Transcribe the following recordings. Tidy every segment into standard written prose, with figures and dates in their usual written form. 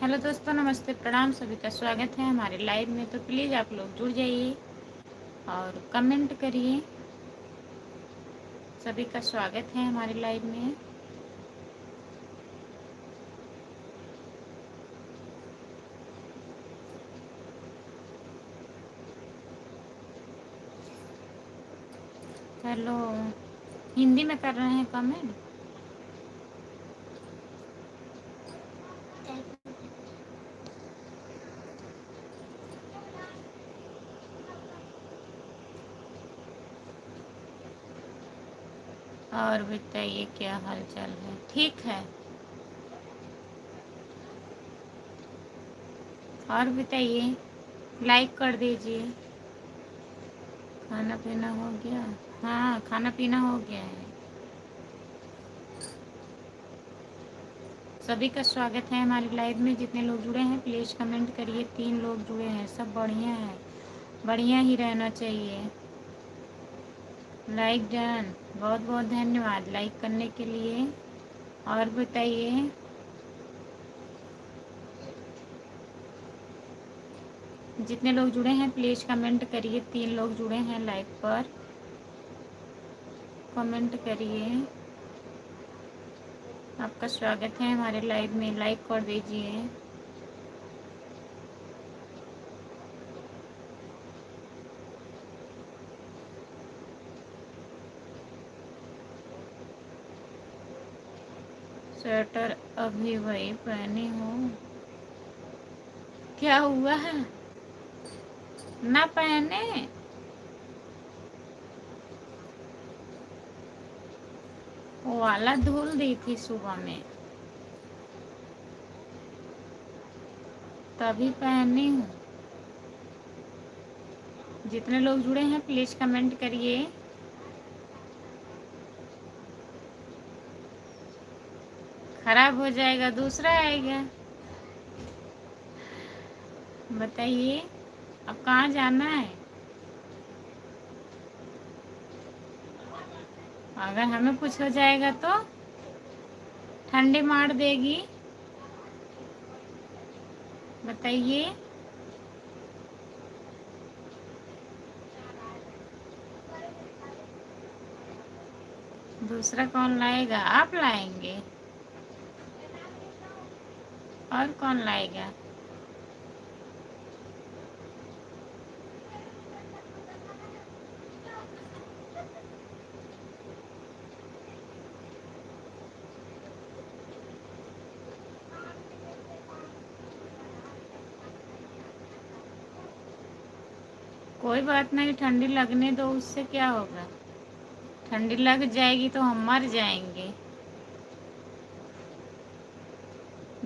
Hello दोस्तों, नमस्ते, प्रणाम। सभी का स्वागत है हमारे लाइव में। तो प्लीज़ आप लोग जुड़ जाइए और कमेंट करिए। सभी का स्वागत है हमारे लाइव में। हेलो, हिंदी में कर रहे हैं कमेंट। और बताइए क्या हाल चाल है? ठीक है। और बताइए, लाइक कर दीजिए। खाना पीना हो गया? हाँ, खाना पीना हो गया है। सभी का स्वागत है हमारे लाइव में। जितने लोग जुड़े हैं प्लीज़ कमेंट करिए। 3 लोग जुड़े हैं, सब बढ़िया है। बढ़िया ही रहना चाहिए। लाइक डन, बहुत बहुत धन्यवाद लाइक करने के लिए। और बताइए, जितने लोग जुड़े हैं प्लीज़ कमेंट करिए। 3 लोग जुड़े हैं लाइव पर, कमेंट करिए। आपका स्वागत है हमारे लाइव में, लाइक कर दीजिए। स्वेटर अभी वही पहनी हूँ। क्या हुआ है? ना पहने? वो वाला धुल दी थी सुबह में, तभी पहनी हूँ। जितने लोग जुड़े हैं प्लीज़ कमेंट करिए। खराब हो जाएगा, दूसरा आएगा। बताइए, अब कहाँ जाना है? अगर हमें कुछ हो जाएगा तो ठंडी मार देगी। बताइए, दूसरा कौन लाएगा? आप लाएंगे? और कौन लाएगा? कोई बात नहीं, ठंडी लगने दो, उससे क्या होगा। ठंडी लग जाएगी तो हम मर जाएंगे।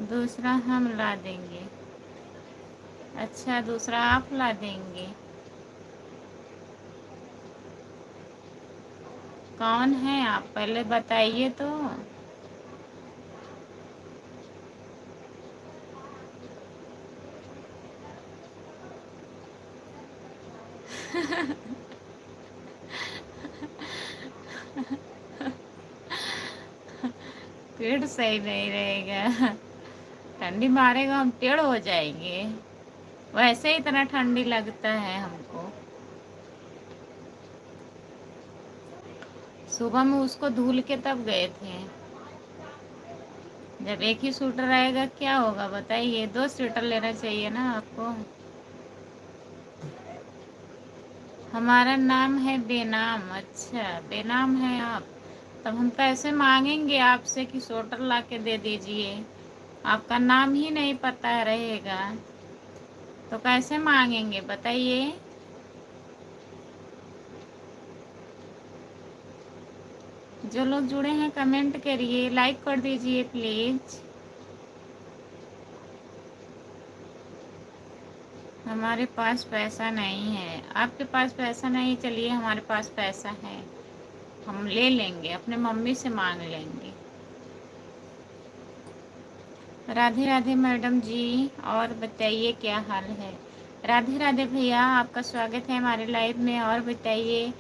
दूसरा हम ला देंगे। अच्छा, दूसरा आप ला देंगे? कौन है आप, पहले बताइए तो। पेट सही नहीं रहेगा। ठंडी मारेगा, हम टेढ़ हो जाएंगे। वैसे ही इतना ठंडी लगता है हमको। सुबह में उसको धुल के तब गए थे। जब एक ही स्वेटर रहेगा क्या होगा बताइए? 2 स्वेटर लेना चाहिए ना आपको। हमारा नाम है बेनाम। अच्छा, बेनाम है आप। तब हम कैसे मांगेंगे आपसे कि स्वेटर ला के दे दीजिए? आपका नाम ही नहीं पता रहेगा तो कैसे मांगेंगे बताइए? जो लोग जुड़े हैं कमेंट करिए, लाइक कर दीजिए प्लीज़। हमारे पास पैसा नहीं है। आपके पास पैसा नहीं, चलिए हमारे पास पैसा है, हम ले लेंगे, अपने मम्मी से मांग लेंगे। राधे राधे मैडम जी, और बताइए क्या हाल है? राधे राधे भैया, आपका स्वागत है हमारे लाइव में। और बताइए,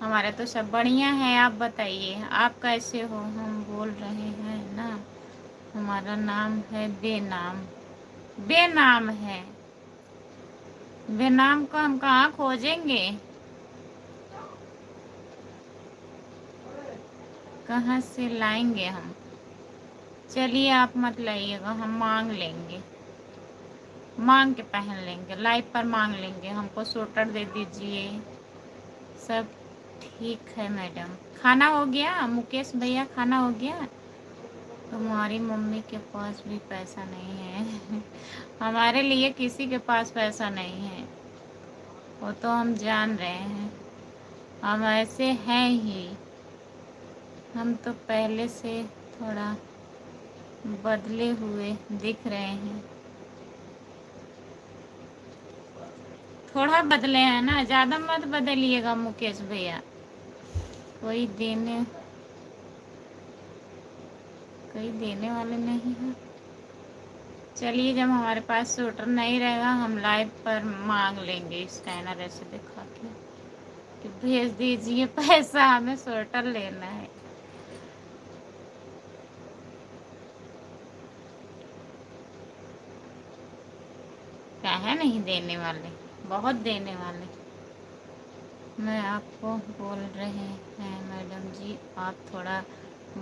हमारा तो सब बढ़िया है। आप बताइए, आप कैसे हो? हम बोल रहे हैं ना, हमारा नाम है बेनाम। बेनाम है। बेनाम को हम कहाँ खोजेंगे, कहाँ से लाएंगे हम। चलिए आप मत लाइएगा, हम मांग लेंगे, मांग के पहन लेंगे, लाइव पर मांग लेंगे। हमको स्वेटर दे दीजिए। सब ठीक है मैडम। खाना हो गया मुकेश भैया, खाना हो गया। तुम्हारी मम्मी के पास भी पैसा नहीं है हमारे लिए किसी के पास पैसा नहीं है, वो तो हम जान रहे हैं। हम ऐसे हैं ही, हम तो पहले से थोड़ा बदले हुए दिख रहे हैं। थोड़ा बदले हैं ना, ज़्यादा मत बदलिएगा मुकेश भैया। कोई देने कोई देने वाले नहीं है। चलिए जब हमारे पास स्वेटर नहीं रहेगा, हम लाइव पर मांग लेंगे स्कैनर ऐसे दिखा के कि भेज दीजिए पैसा, हमें स्वेटर लेना है। क्या है नहीं देने वाले, बहुत देने वाले। मैं आपको बोल रहे हैं मैडम जी, आप थोड़ा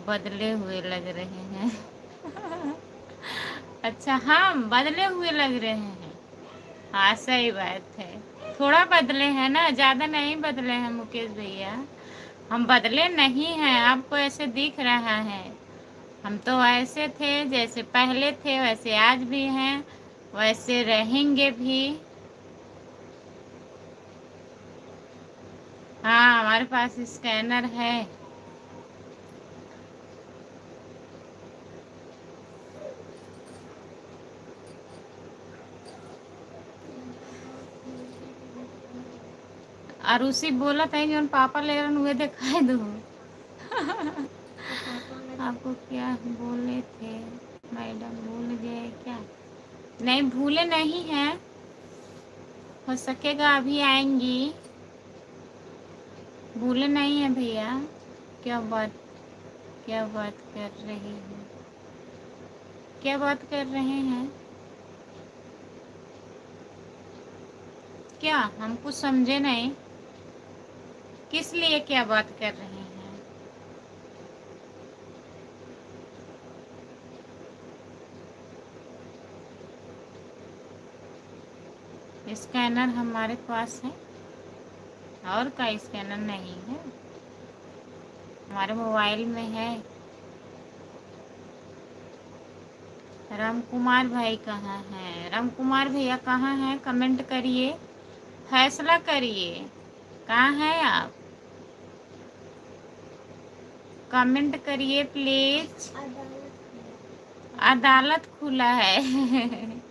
बदले हुए लग रहे हैं अच्छा, हम बदले हुए लग रहे हैं। हाँ सही बात है, थोड़ा बदले हैं ना, ज़्यादा नहीं बदले हैं मुकेश भैया। हम बदले नहीं हैं, आपको ऐसे दिख रहा है। हम तो ऐसे थे जैसे पहले थे, वैसे आज भी हैं, वैसे रहेंगे भी। हाँ हमारे पास स्कैनर है। अरुषि बोला था कि उन पापा ले रन हुए दिखाई दो आपको क्या बोले थे मैडम, भूल गए क्या? नहीं भूले नहीं हैं, हो सकेगा अभी आएंगी। भूले नहीं है भैया। क्या बात, क्या बात कर रही है, क्या बात कर रहे हैं? क्या हम कुछ समझे नहीं, किस लिए क्या बात कर रहे हैं? स्कैनर हमारे पास है, और का स्कैनर नहीं है, हमारे मोबाइल में है। राम कुमार भाई कहाँ हैं? राम कुमार भैया कहाँ हैं? कमेंट करिए, फैसला करिए, कहाँ हैं आप? कमेंट करिए प्लीज। अदालत खुला है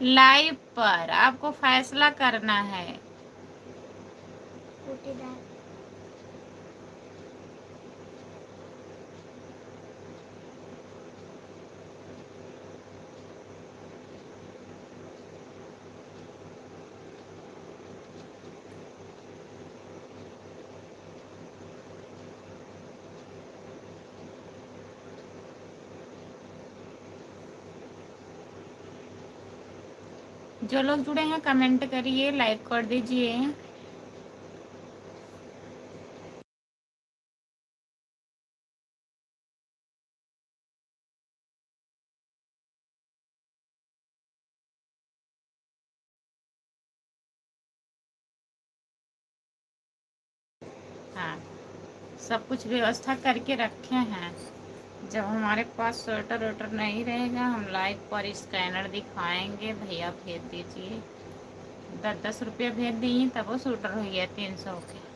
लाइव पर आपको फैसला करना है। जो लोग जुड़े हैं कमेंट करिए, लाइक कर दीजिए। हाँ सब कुछ व्यवस्था करके रखे हैं। जब हमारे पास स्वेटर वेटर नहीं रहेगा, हम लाइव पर स्कैनर दिखाएंगे, भैया भेज दीजिए। 10-10 रुपया भेज दिए तब वो स्वेटर हो गया 300 के।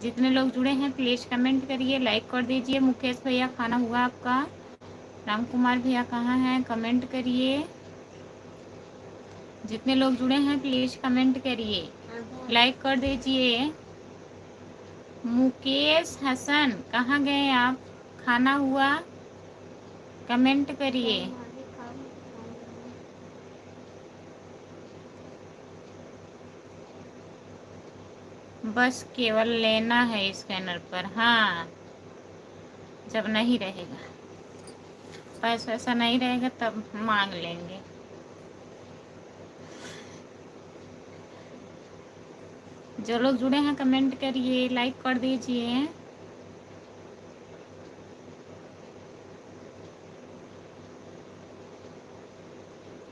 जितने लोग जुड़े हैं प्लीज़ कमेंट करिए, लाइक कर दीजिए। मुकेश भैया खाना हुआ आपका? राम कुमार भैया कहाँ हैं? कमेंट करिए। जितने लोग जुड़े हैं प्लीज़ कमेंट करिए, लाइक कर दीजिए। मुकेश हसन कहाँ गए आप? खाना हुआ? कमेंट करिए। बस केवल लेना है स्कैनर पर, हाँ जब नहीं रहेगा। पैसा वैसा नहीं रहेगा तब मांग लेंगे। जो लोग जुड़े हैं कमेंट करिए, लाइक कर दीजिए।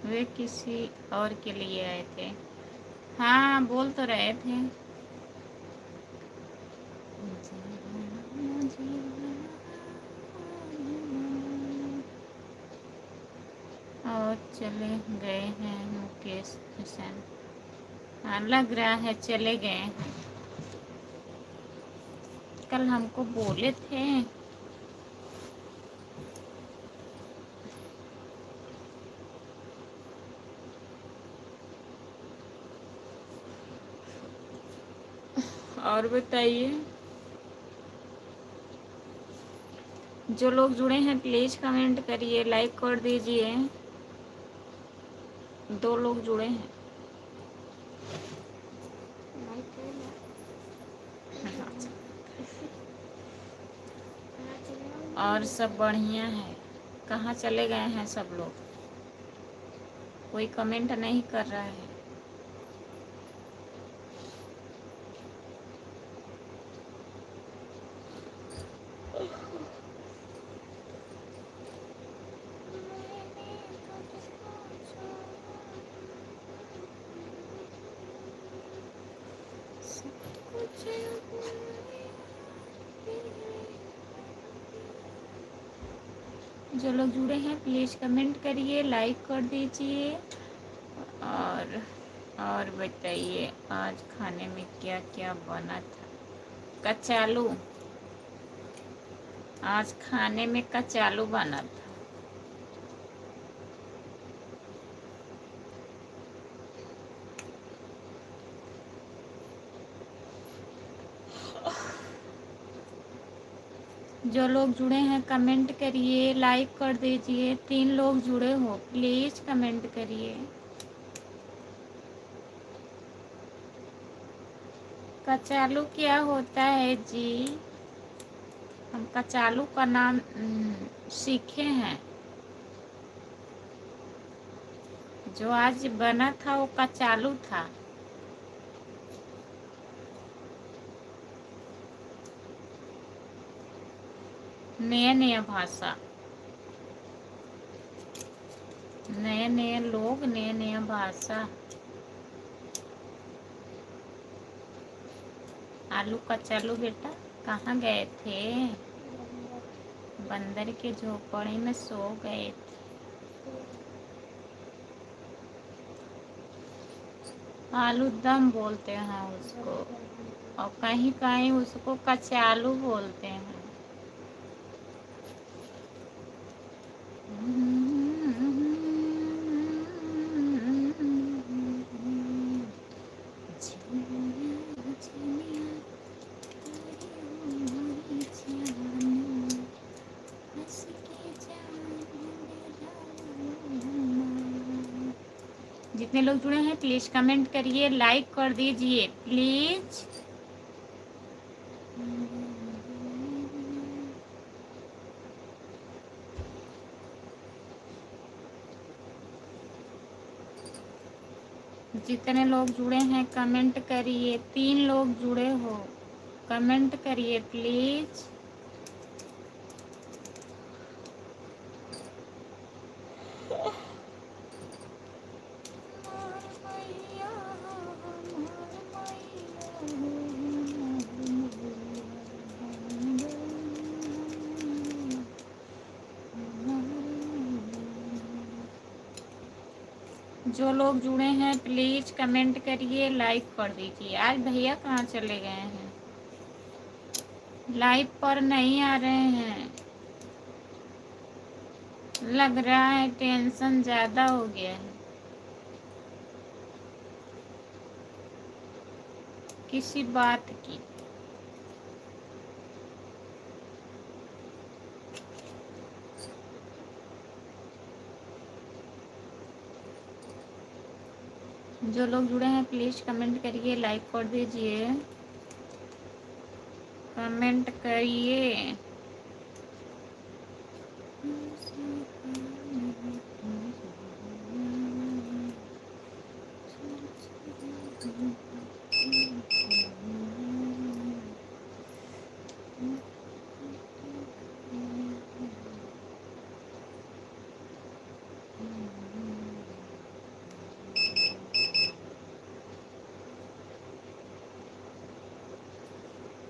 वे किसी और के लिए आए थे। हाँ, बोल तो रहे थे। और चले गए हैं मुकेश हुसैन। हाँ, लग रहा है चले गए हैं। कल हमको बोले थे। और बताइए, जो लोग जुड़े हैं प्लीज़ कमेंट करिए, लाइक कर दीजिए। 2 लोग जुड़े हैं। और सब बढ़िया है। कहाँ चले गए हैं सब लोग? कोई कमेंट नहीं कर रहा है। जो लोग जुड़े हैं प्लीज़ कमेंट करिए, लाइक कर दीजिए। और बताइए आज खाने में क्या क्या बना था? कचालू। आज खाने में कचालू बना था। जो लोग जुड़े हैं कमेंट करिए, लाइक कर दीजिए। 3 लोग जुड़े हो, प्लीज़ कमेंट करिए। कचालू क्या होता है जी? हम कचालू का नाम सीखे हैं। जो आज बना था वो कचालू था। नया नया भाषा, नए नए लोग, नया नया भाषा। आलू कचालू बेटा कहाँ गए थे? बंदर के झोपड़ी में सो गए थे। आलू दम बोलते हैं उसको, और कहीं कहीं उसको कचालू बोलते हैं। जितने लोग जुड़े हैं प्लीज़ कमेंट करिए, लाइक कर दीजिए प्लीज़। जितने लोग जुड़े हैं कमेंट करिए। 3 लोग जुड़े हो, कमेंट करिए प्लीज़। जो लोग जुड़े हैं प्लीज़ कमेंट करिए, लाइक कर दीजिए। आज भैया कहाँ चले गए हैं? लाइव पर नहीं आ रहे हैं। लग रहा है टेंशन ज़्यादा हो गया है किसी बात की। जो लोग जुड़े हैं प्लीज़ कमेंट करिए, लाइक कर दीजिए। कमेंट करिए।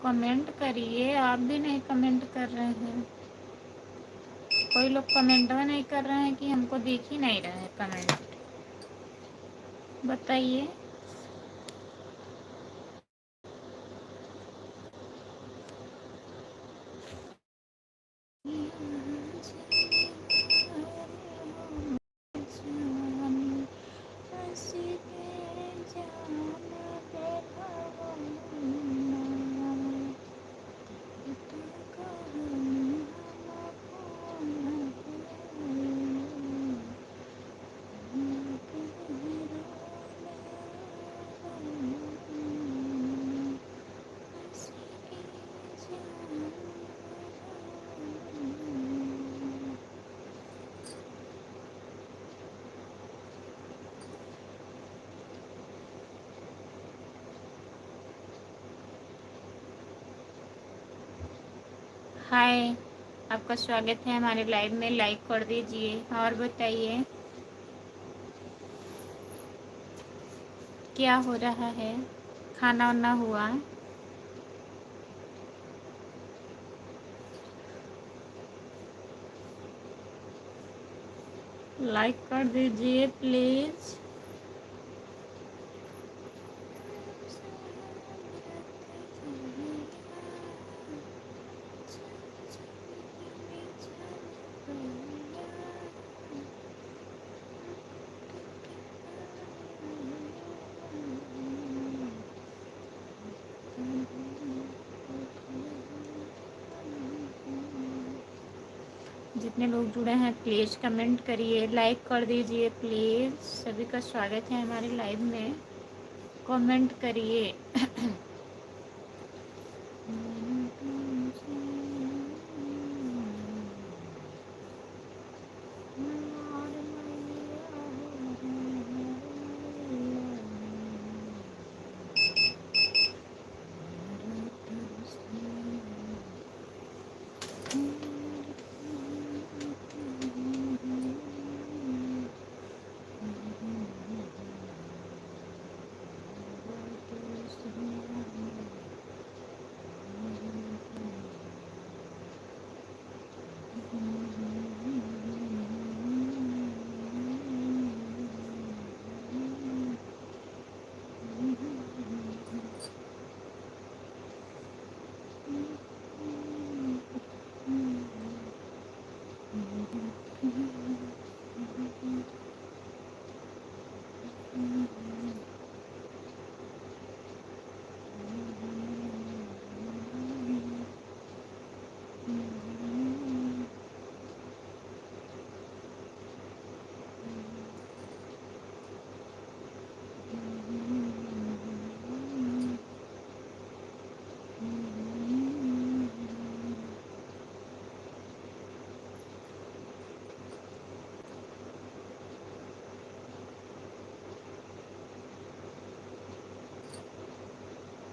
कमेंट करिए, आप भी नहीं कमेंट कर रहे हैं। कोई लोग कमेंट भी नहीं कर रहे हैं कि हमको दिख ही नहीं रहा है कमेंट। बताइए। हाय, आपका स्वागत है हमारे लाइव में। लाइक कर दीजिए। और बताइए क्या हो रहा है? खाना वाना हुआ? लाइक कर दीजिए प्लीज़। जितने लोग जुड़े हैं प्लीज़ कमेंट करिए, लाइक कर दीजिए प्लीज़। सभी का स्वागत है हमारे लाइव में। कमेंट करिए।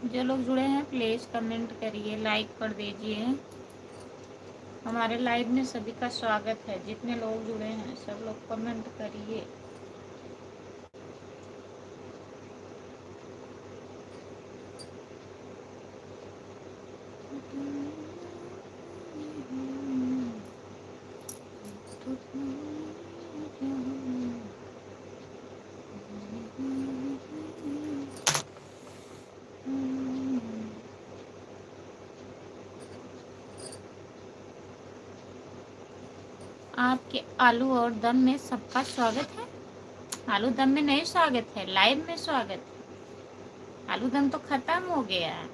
जो लोग जुड़े हैं प्लीज़ कमेंट करिए, लाइक कर दीजिए। हमारे लाइव में सभी का स्वागत है। जितने लोग जुड़े हैं सब लोग कमेंट करिए। आपके आलू और दम में सबका स्वागत है। आलू दम में नहीं स्वागत है, लाइव में स्वागत है। आलू दम तो खत्म हो गया है।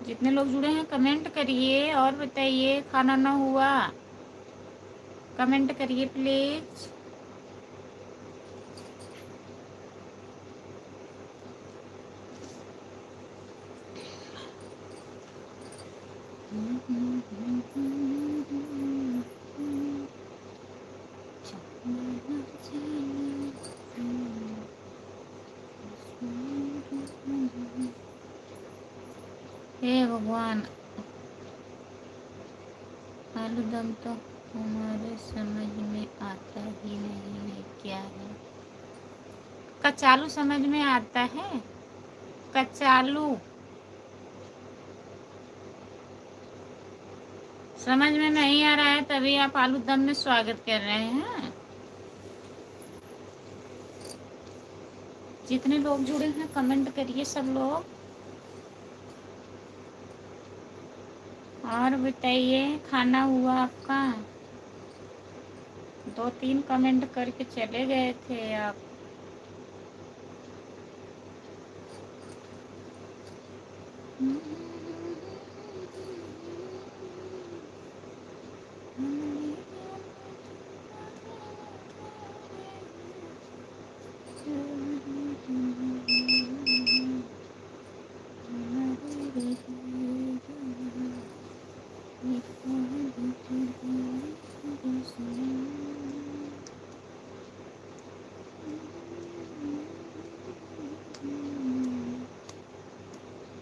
जितने लोग जुड़े हैं कमेंट करिए और बताइए खाना ना हुआ। कमेंट करिए प्लीज़। हे भगवान, आलू दम तो हमारे समझ में आता ही नहीं है क्या है। कचालू समझ में आता है? कचालू समझ में नहीं आ रहा है, तभी आप आलू दम में स्वागत कर रहे हैं। जितने लोग जुड़े हैं कमेंट करिए सब लोग। और बताइए, खाना हुआ आपका? 2-3 कमेंट करके चले गए थे आप।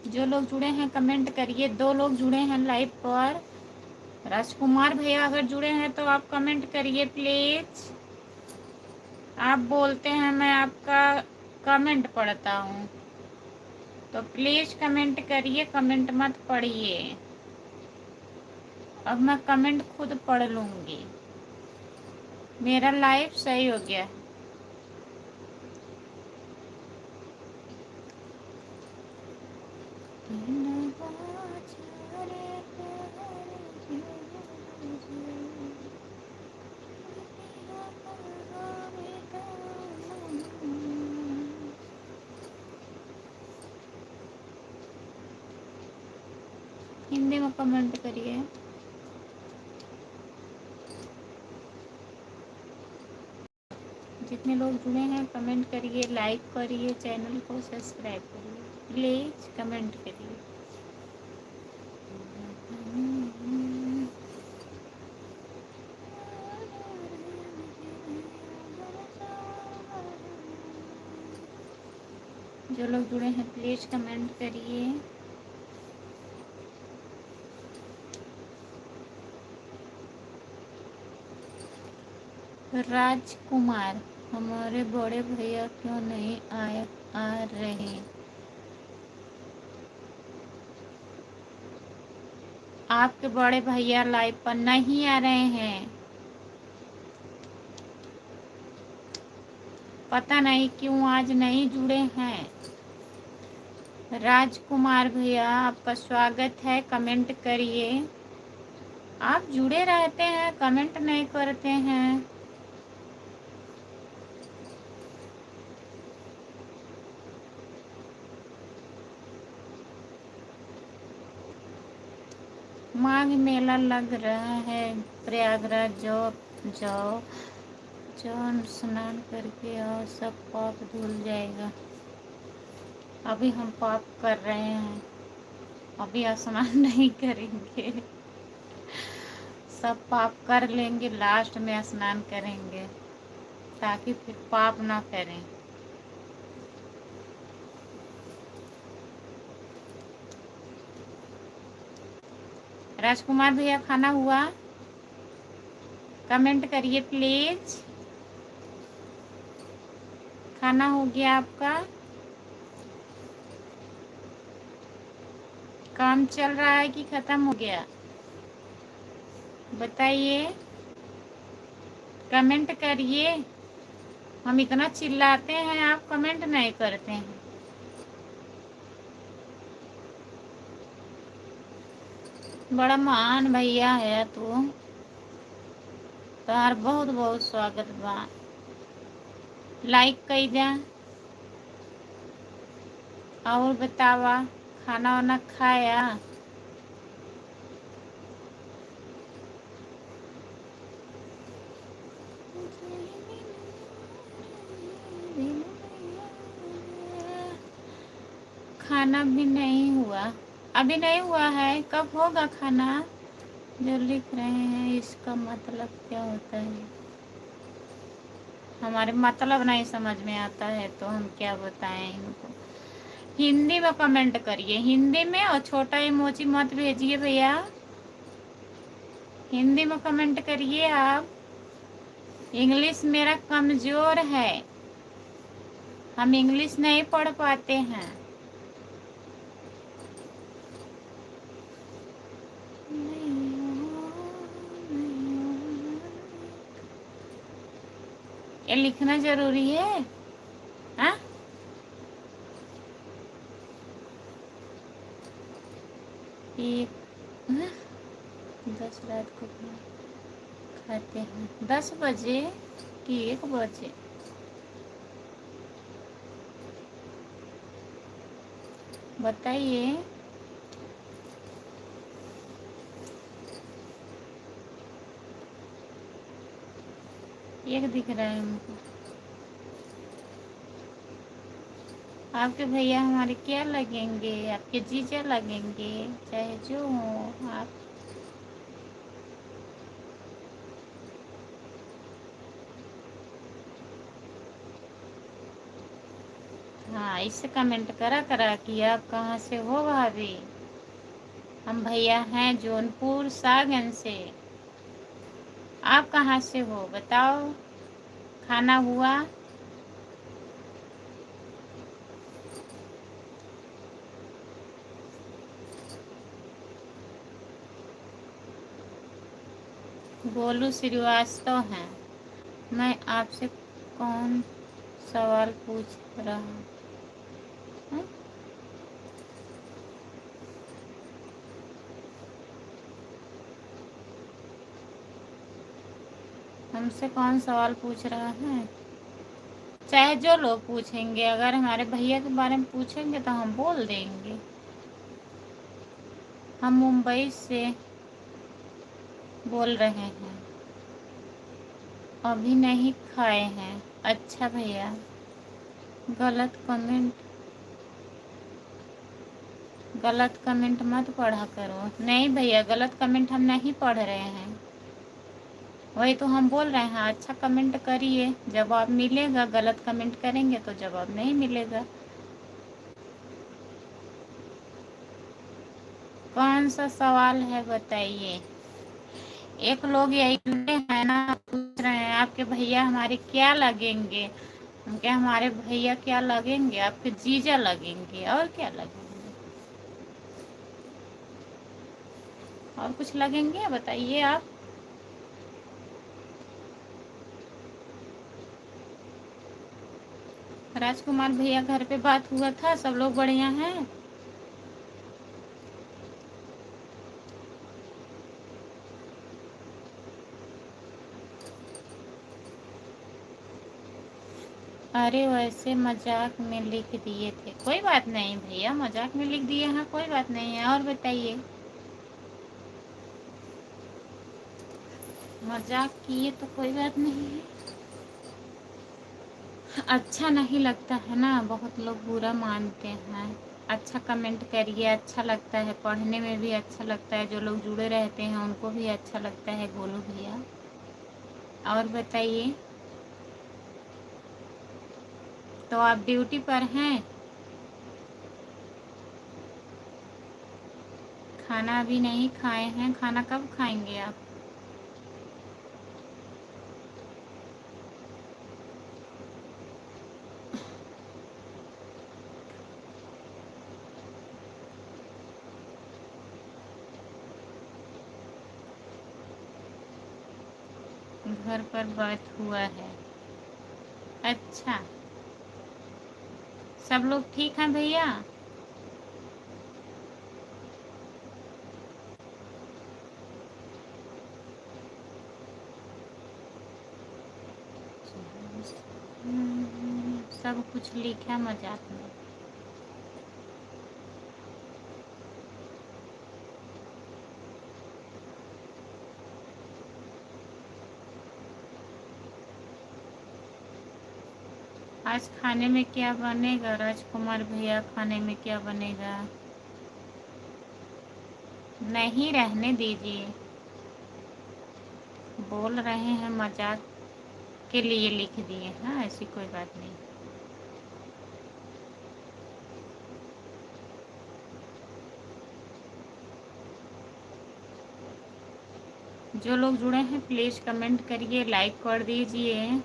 जो लोग जुड़े हैं कमेंट करिए। 2 लोग जुड़े हैं लाइव पर। राजकुमार भैया अगर जुड़े हैं तो आप कमेंट करिए प्लीज। आप बोलते हैं मैं आपका कमेंट पढ़ता हूँ, तो प्लीज कमेंट करिए, कमेंट मत पढ़िए। अब मैं कमेंट खुद पढ़ लूँगी। मेरा लाइव सही हो गया। हिंदी में कमेंट करिए। जितने लोग जुड़े हैं कमेंट करिए, लाइक करिए, चैनल को सब्सक्राइब करिए, प्लीज कमेंट करिए। जो लोग जुड़े हैं प्लीज कमेंट करिए। राजकुमार, हमारे बड़े भैया क्यों नहीं आ रहे? आपके बड़े भैया लाइव पर नहीं आ रहे हैं, पता नहीं क्यों आज नहीं जुड़े हैं। राजकुमार भैया आपका स्वागत है, कमेंट करिए। आप जुड़े रहते हैं, कमेंट नहीं करते हैं। माघ मेला लग रहा है प्रयागराज, जाओ स्नान करके आओ, सब पाप धुल जाएगा। अभी हम पाप कर रहे हैं, अभी स्नान नहीं करेंगे। सब पाप कर लेंगे, लास्ट में स्नान करेंगे ताकि फिर पाप ना करें। राजकुमार भैया खाना हुआ? कमेंट करिए प्लीज। खाना हो गया आपका? काम चल रहा है कि खत्म हो गया? बताइए, कमेंट करिए। हम इतना चिल्लाते हैं, आप कमेंट नहीं करते हैं। बड़ा महान भैया है तू, तार बहुत बहुत स्वागत बा। लाइक कई जा। और बतावा, खाना वाना खाया? खाना भी नहीं हुआ? अभी नहीं हुआ है, कब होगा खाना? जो लिख रहे हैं इसका मतलब क्या होता है? हमारे मतलब नहीं समझ में आता है तो हम क्या बताएं इनको। हिंदी में कमेंट करिए, हिंदी में, और छोटा इमोजी मत भेजिए भैया, हिंदी में कमेंट करिए आप। इंग्लिश मेरा कमज़ोर है, हम इंग्लिश नहीं पढ़ पाते हैं। ये लिखना जरूरी है, हाँ? एक 10 रात को खाते हैं, 10 बजे कि 1 बजे? बताइए। एक दिख रहा है हमको। आपके भैया हमारे क्या लगेंगे? आपके जीजा लगेंगे, चाहे जो हो आप। हाँ, इससे कमेंट करा करा कि आप कहाँ से हो भाभी। हम भैया हैं जौनपुर सागन से। आप कहाँ से हो बताओ? खाना हुआ? गोलू श्रीवास्तव हैं। मैं आपसे कौन सवाल पूछ रहा हूँ? हमसे कौन सवाल पूछ रहा है? चाहे जो लोग पूछेंगे, अगर हमारे भैया के बारे में पूछेंगे तो हम बोल देंगे। हम मुंबई से बोल रहे हैं, अभी नहीं खाए हैं। अच्छा भैया, गलत कमेंट मत पढ़ा करो। नहीं भैया, गलत कमेंट हम नहीं पढ़ रहे हैं, वही तो हम बोल रहे हैं। अच्छा कमेंट करिए, जवाब मिलेगा। गलत कमेंट करेंगे तो जवाब नहीं मिलेगा। कौन सा सवाल है बताइए। एक लोग यही है ना, पूछ रहे हैं आपके भैया हमारे क्या लगेंगे। हम क्या, हमारे भैया क्या लगेंगे? आपके जीजा लगेंगे, और क्या लगेंगे? और कुछ लगेंगे बताइए आप। राजकुमार भैया घर पे बात हुआ था, सब लोग बढ़िया हैं? अरे वैसे मजाक में लिख दिए थे। कोई बात नहीं भैया, मजाक में लिख दिए हैं, कोई बात नहीं है। और बताइए। मजाक किए तो कोई बात नहीं है। अच्छा नहीं लगता है ना, बहुत लोग बुरा मानते हैं। अच्छा कमेंट करिए, अच्छा लगता है, पढ़ने में भी अच्छा लगता है। जो लोग जुड़े रहते हैं उनको भी अच्छा लगता है गोलू भैया। और बताइए। तो आप ड्यूटी पर हैं? खाना अभी नहीं खाए हैं, खाना कब खाएंगे आप? घर पर बात हुआ है। अच्छा, सब लोग ठीक हैं भैया? सब कुछ लिखा मजाक में। आज खाने में क्या बनेगा राजकुमार भैया? खाने में क्या बनेगा? नहीं, रहने दीजिए। बोल रहे हैं मजाक के लिए लिख दिए। हाँ, ऐसी कोई बात नहीं। जो लोग जुड़े हैं प्लीज़ कमेंट करिए, लाइक कर दीजिए।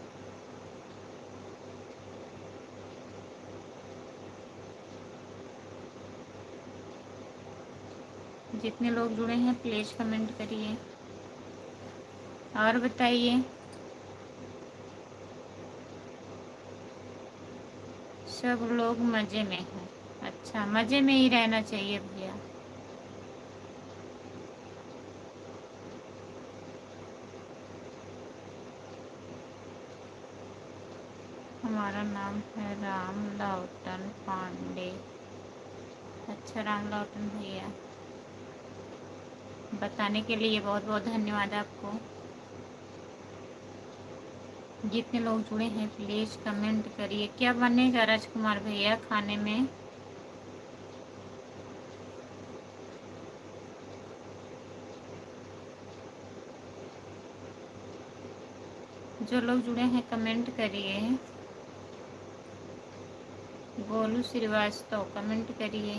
जितने लोग जुड़े हैं प्लीज़ कमेंट करिए और बताइए। सब लोग मज़े में हैं। अच्छा, मज़े में ही रहना चाहिए भैया। हमारा नाम है राम लौटन पांडे। अच्छा राम लौटन भैया, बताने के लिए बहुत बहुत धन्यवाद आपको। जितने लोग जुड़े हैं प्लीज़ कमेंट करिए। क्या बनेगा राजकुमार भैया खाने में? जो लोग जुड़े हैं कमेंट करिए। गोलू श्रीवास्तव कमेंट करिए।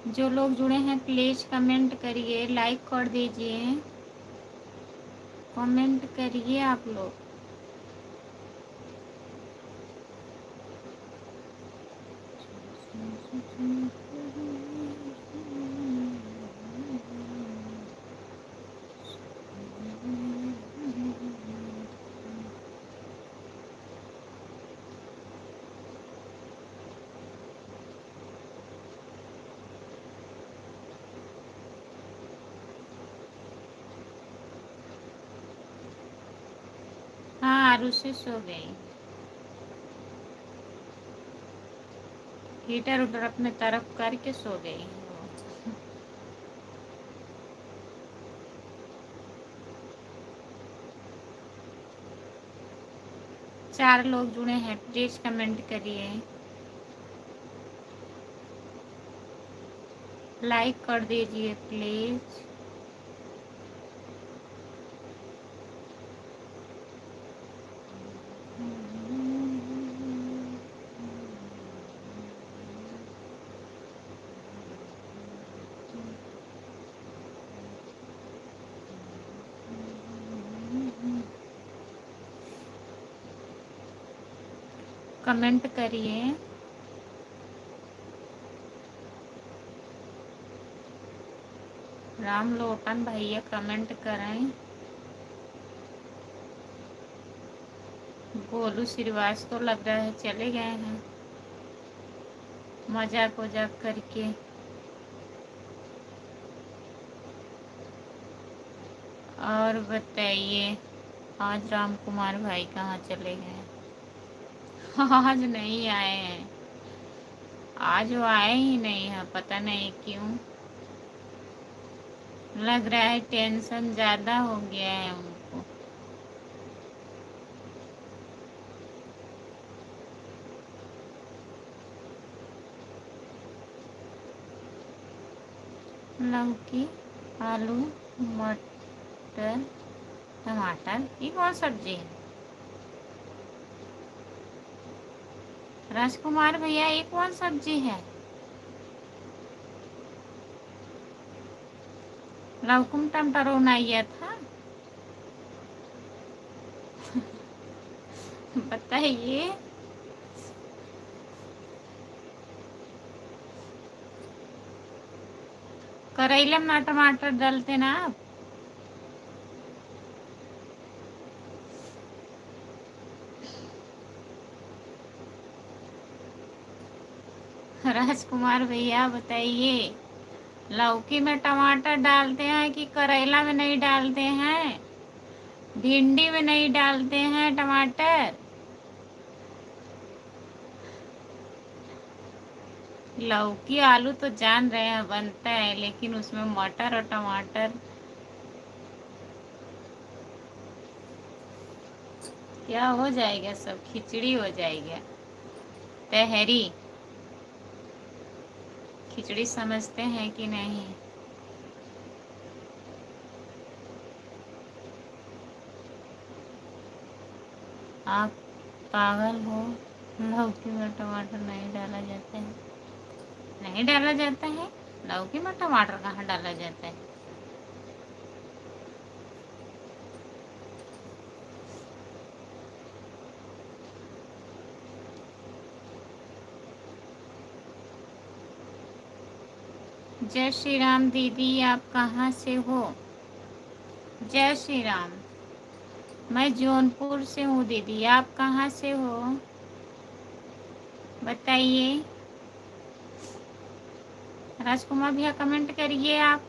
जो लोग जुड़े हैं प्लीज़ कमेंट करिए, लाइक कर दीजिए। कमेंट करिए आप लोग। हाँ, आरुषि सो गई। हीटर उटर अपने तरफ करके सो गई वो। 4 लोग जुड़े हैं प्लीज़ कमेंट करिए, लाइक कर दीजिए प्लीज़। कमेंट करिए। राम लोटन भैया कमेंट करें। गोलू श्रीवास्तव लग रहा है चले गए हैं मजाक वजाक करके। और बताइए आज राम कुमार भाई कहाँ चले गए? आज नहीं आए हैं, आज वो आए ही नहीं है, पता नहीं क्यों। लग रहा है टेंशन ज़्यादा हो गया है उनको। लौकी, आलू, मटर, टमाटर, ये कौन सब्जी है? राजकुमार भैया ये कौन सब्जी है? लौकुम टमाटर बनाया था। बताइए। करेले में टमाटर डालते ना आप? राजकुमार भैया बताइए, लौकी में टमाटर डालते हैं कि करेला में नहीं डालते हैं? भिंडी में नहीं डालते हैं टमाटर? लौकी आलू तो जान रहे हैं बनता है, लेकिन उसमें मटर और टमाटर क्या हो जाएगा, सब खिचड़ी हो जाएगा। तहरी खिचड़ी समझते हैं कि नहीं? आप पागल हो, लौकी में टमाटर नहीं डाला जाता है? नहीं डाला जाता है? लौकी में टमाटर कहाँ डाला जाता है? जय श्री राम दीदी, आप कहाँ से हो? जय श्री राम। मैं जौनपुर से हूँ दीदी, आप कहाँ से हो बताइए। राजकुमार भैया कमेंट करिए आप।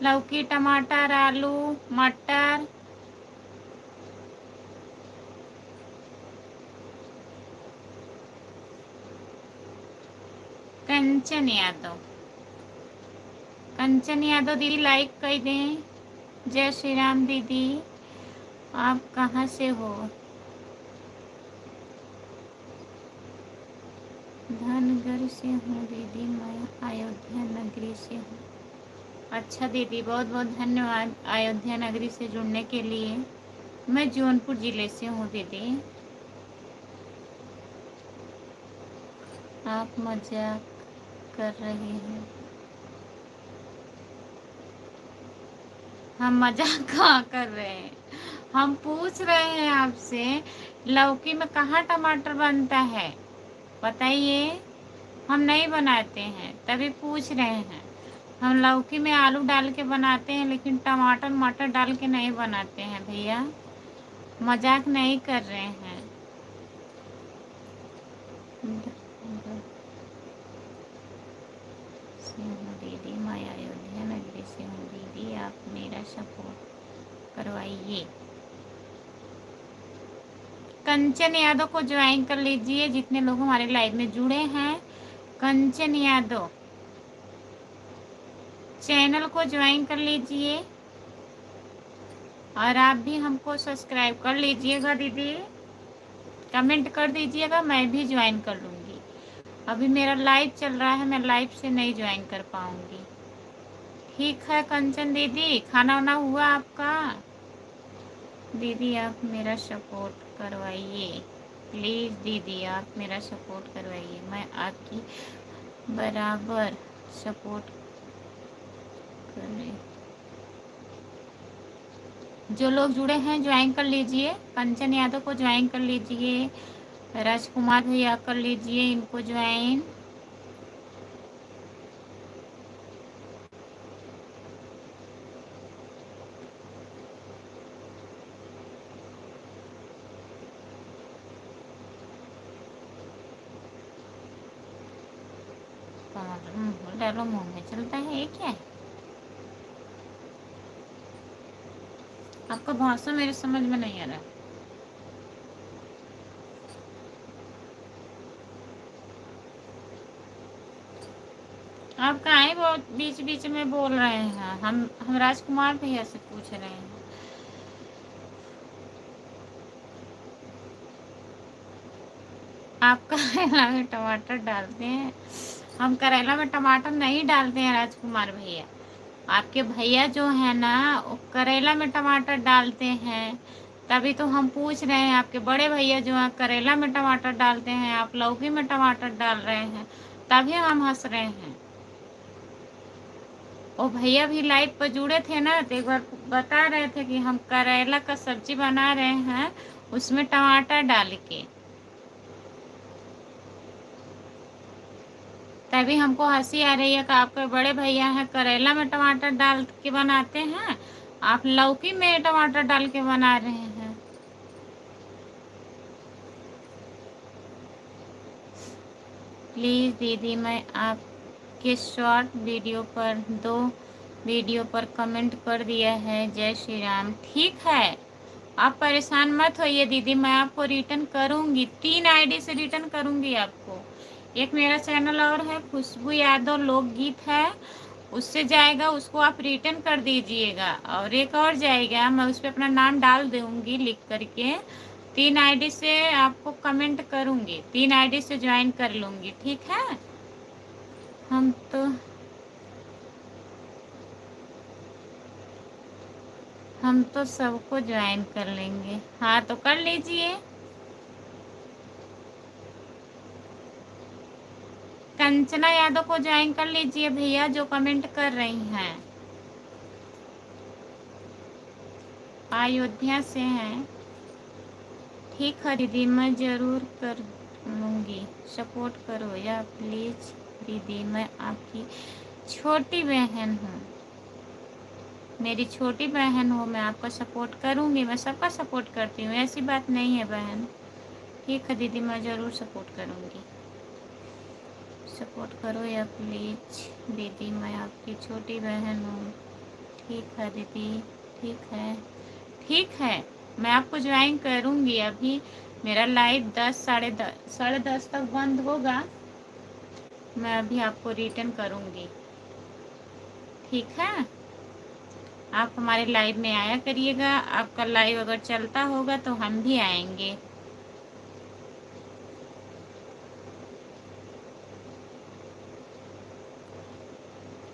लौकी, टमाटर, आलू, मटर। कंचन यादव, कंचन यादव दीदी लाइक कर दें। जय श्री राम दीदी, आप कहाँ से हो? धनगर से हूँ दीदी, मैं अयोध्या नगरी से हूँ। अच्छा दीदी, बहुत बहुत धन्यवाद अयोध्या नगरी से जुड़ने के लिए। मैं जौनपुर ज़िले से हूँ दीदी। आप मजाक कर रहे हैं? हम मजाक कहाँ कर रहे हैं, हम पूछ रहे हैं आपसे लौकी में कहाँ टमाटर बनता है बताइए। हम नहीं बनाते हैं तभी पूछ रहे हैं। हम लौकी में आलू डाल के बनाते हैं, लेकिन टमाटर मटर डाल के नहीं बनाते हैं भैया, मजाक नहीं कर रहे हैं। दीदी मैं अयोध्या नगरी से हूँ दीदी, आप मेरा सपोर्ट करवाइए। कंचन यादव को ज्वाइन कर लीजिए, जितने लोग हमारे लाइव में जुड़े हैं। कंचन यादव चैनल को ज्वाइन कर लीजिए, और आप भी हमको सब्सक्राइब कर लीजिएगा दीदी। कमेंट कर दीजिएगा, मैं भी ज्वाइन कर लूँगी। अभी मेरा लाइव चल रहा है, मैं लाइव से नहीं ज्वाइन कर पाऊँगी। ठीक है कंचन दीदी, खाना वाना हुआ आपका? दीदी आप मेरा सपोर्ट करवाइए प्लीज़, दीदी आप मेरा सपोर्ट करवाइए, मैं आपकी बराबर सपोर्ट कर रही। जो लोग जुड़े हैं ज्वाइन कर लीजिए। कंचन यादव को ज्वाइन कर लीजिए, राजकुमार भैया कर लीजिए इनको ज्वाइन। डालो, मुंह में चलता है ये क्या है? आपका भाषा मेरे समझ में नहीं आ रहा। आप काहे बहुत बीच बीच में बोल रहे हैं? हम राजकुमार भैया से पूछ रहे हैं। आप करेला में टमाटर डालते हैं? हम करेला में टमाटर नहीं डालते हैं राजकुमार भैया। आपके भैया जो है ना वो करेला में टमाटर डालते हैं, तभी तो हम पूछ रहे हैं। आपके बड़े भैया जो है करेला में टमाटर डालते हैं, आप लौकी में टमाटर डाल रहे हैं, तभी हम हंस रहे हैं। वो भैया भी लाइव पर जुड़े थे ना, तो एक बार बता रहे थे कि हम करेला का सब्जी बना रहे हैं उसमें टमाटर डाल के, तभी हमको हंसी आ रही है कि आपके बड़े भैया हैं करेला में टमाटर डाल के बनाते हैं, आप लौकी में टमाटर डाल के बना रहे हैं। प्लीज़ दीदी, मैं आपके शॉर्ट वीडियो पर 2 वीडियो पर कमेंट कर दिया है। जय श्री राम। ठीक है, आप परेशान मत होइए दीदी, मैं आपको रिटर्न करूँगी, 3 आईडी से रिटर्न करूँगी आपको। एक मेरा चैनल और है खुशबू यादव लोकगीत है, उससे जाएगा, उसको आप रिटर्न कर दीजिएगा। और एक और जाएगा, मैं उस पर अपना नाम डाल दूँगी लिख करके। 3 आईडी से आपको कमेंट करूँगी, 3 आईडी से ज्वाइन कर लूँगी, ठीक है। हम तो सबको ज्वाइन कर लेंगे। हाँ तो कर लीजिए। कंचना यादव को ज्वाइन कर लीजिए भैया, जो कमेंट कर रही हैं। अयोध्या से हैं। ठीक है दीदी, मैं ज़रूर कर लूँगी, सपोर्ट करो या प्लीज़ दीदी, मैं आपकी छोटी बहन हूँ, मेरी छोटी बहन हो, मैं आपका सपोर्ट करूँगी, मैं सबका सपोर्ट करती हूँ, ऐसी बात नहीं है बहन। ठीक है दीदी, मैं ज़रूर सपोर्ट करूँगी, सपोर्ट करो या प्लीज़ दीदी, मैं आपकी छोटी बहन हूँ। ठीक है दीदी, ठीक है, ठीक है, मैं आपको ज्वाइन करूँगी। अभी मेरा लाइव 10 साढ़े 10 तक बंद होगा, मैं अभी आपको रिटर्न करूँगी, ठीक है। आप हमारे लाइव में आया करिएगा, आपका लाइव अगर चलता होगा तो हम भी आएंगे।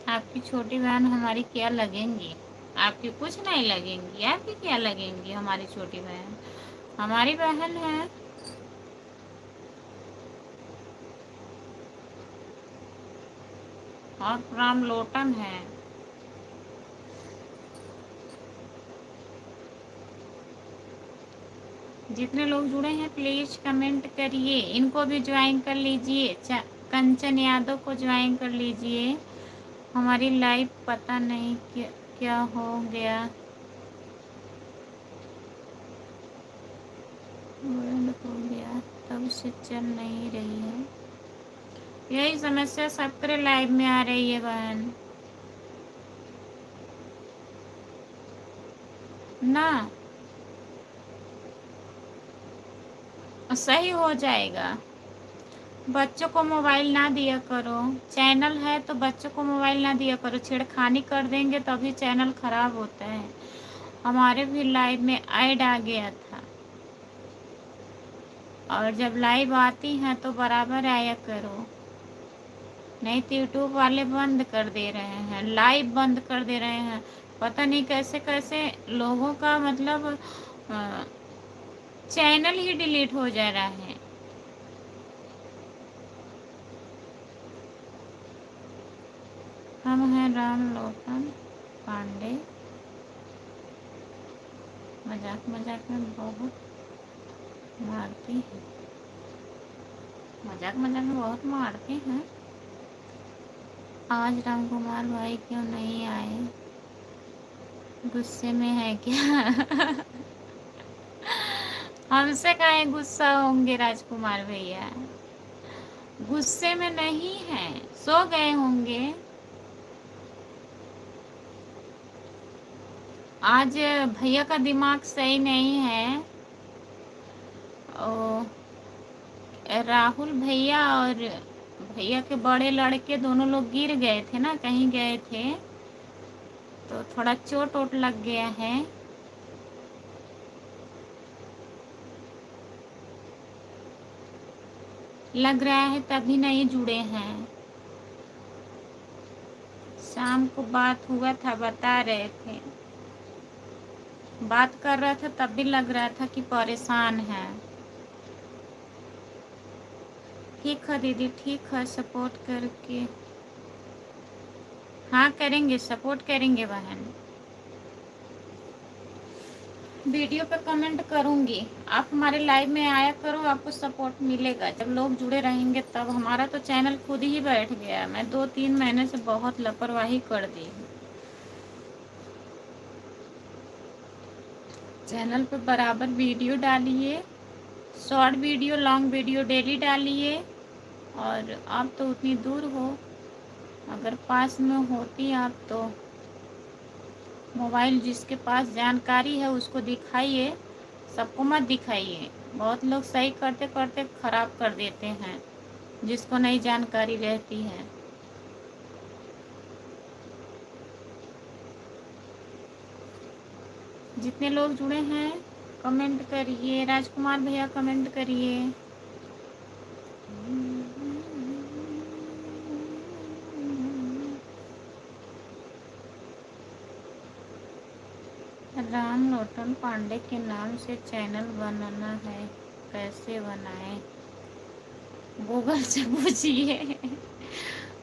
आपकी छोटी बहन हमारी क्या लगेंगी? आपकी कुछ नहीं लगेंगी, आपकी क्या लगेंगी? हमारी छोटी बहन हमारी बहन है। और राम लोटन है। जितने लोग जुड़े हैं प्लीज कमेंट करिए, इनको भी ज्वाइन कर लीजिए। कंचन यादव को ज्वाइन कर लीजिए। हमारी लाइव पता नहीं क्या हो गया, बंद हो गया, तब से चल नहीं रही है। यही समस्या सबके लाइव में आ रही है बहन ना, सही हो जाएगा। बच्चों को मोबाइल ना दिया करो, चैनल है तो बच्चों को मोबाइल ना दिया करो, छेड़खानी कर देंगे तभी चैनल खराब होता है। हमारे भी लाइव में ऐड आ गया था, और जब लाइव आती हैं तो बराबर आया करो, नहीं तो यूट्यूब वाले बंद कर दे रहे हैं, लाइव बंद कर दे रहे हैं। पता नहीं कैसे कैसे लोगों का मतलब चैनल ही डिलीट हो जा रहा है। हम हैं राम लोटन पांडे, मजाक मजाक में बहुत मारती हैं, मजाक मजाक में बहुत मारते हैं। आज राम कुमार भाई क्यों नहीं आए? गुस्से में है क्या? हमसे काहे गुस्सा होंगे राजकुमार भैया, गुस्से में नहीं है, सो गए होंगे। आज भैया का दिमाग सही नहीं है। ओ, राहुल भैया और भैया के बड़े लड़के दोनों लोग गिर गए थे ना, कहीं गए थे तो थोड़ा चोट वोट लग गया है। लग रहा है तभी नहीं जुड़े हैं। शाम को बात हुआ था, बता रहे थे, बात कर रहा था तब भी लग रहा था कि परेशान है। ठीक है दीदी, ठीक है, सपोर्ट करके, हाँ करेंगे, सपोर्ट करेंगे बहन। वीडियो पे कमेंट करूँगी, आप हमारे लाइव में आया करो, आपको सपोर्ट मिलेगा। जब लोग जुड़े रहेंगे तब। हमारा तो चैनल खुद ही बैठ गया, मैं 2-3 महीने से बहुत लापरवाही कर दी। चैनल पे बराबर वीडियो डालिए, short video, long video daily डालिए। और आप तो उतनी दूर हो, अगर पास में होती आप तो मोबाइल जिसके पास जानकारी है उसको दिखाइए, सबको मत दिखाइए। बहुत लोग सही करते करते ख़राब कर देते हैं, जिसको नहीं जानकारी रहती है। जितने लोग जुड़े हैं कमेंट करिए। राजकुमार भैया कमेंट करिए। राम लोटन पांडे के नाम से चैनल बनाना है, कैसे बनाएं? गूगल से पूछिए।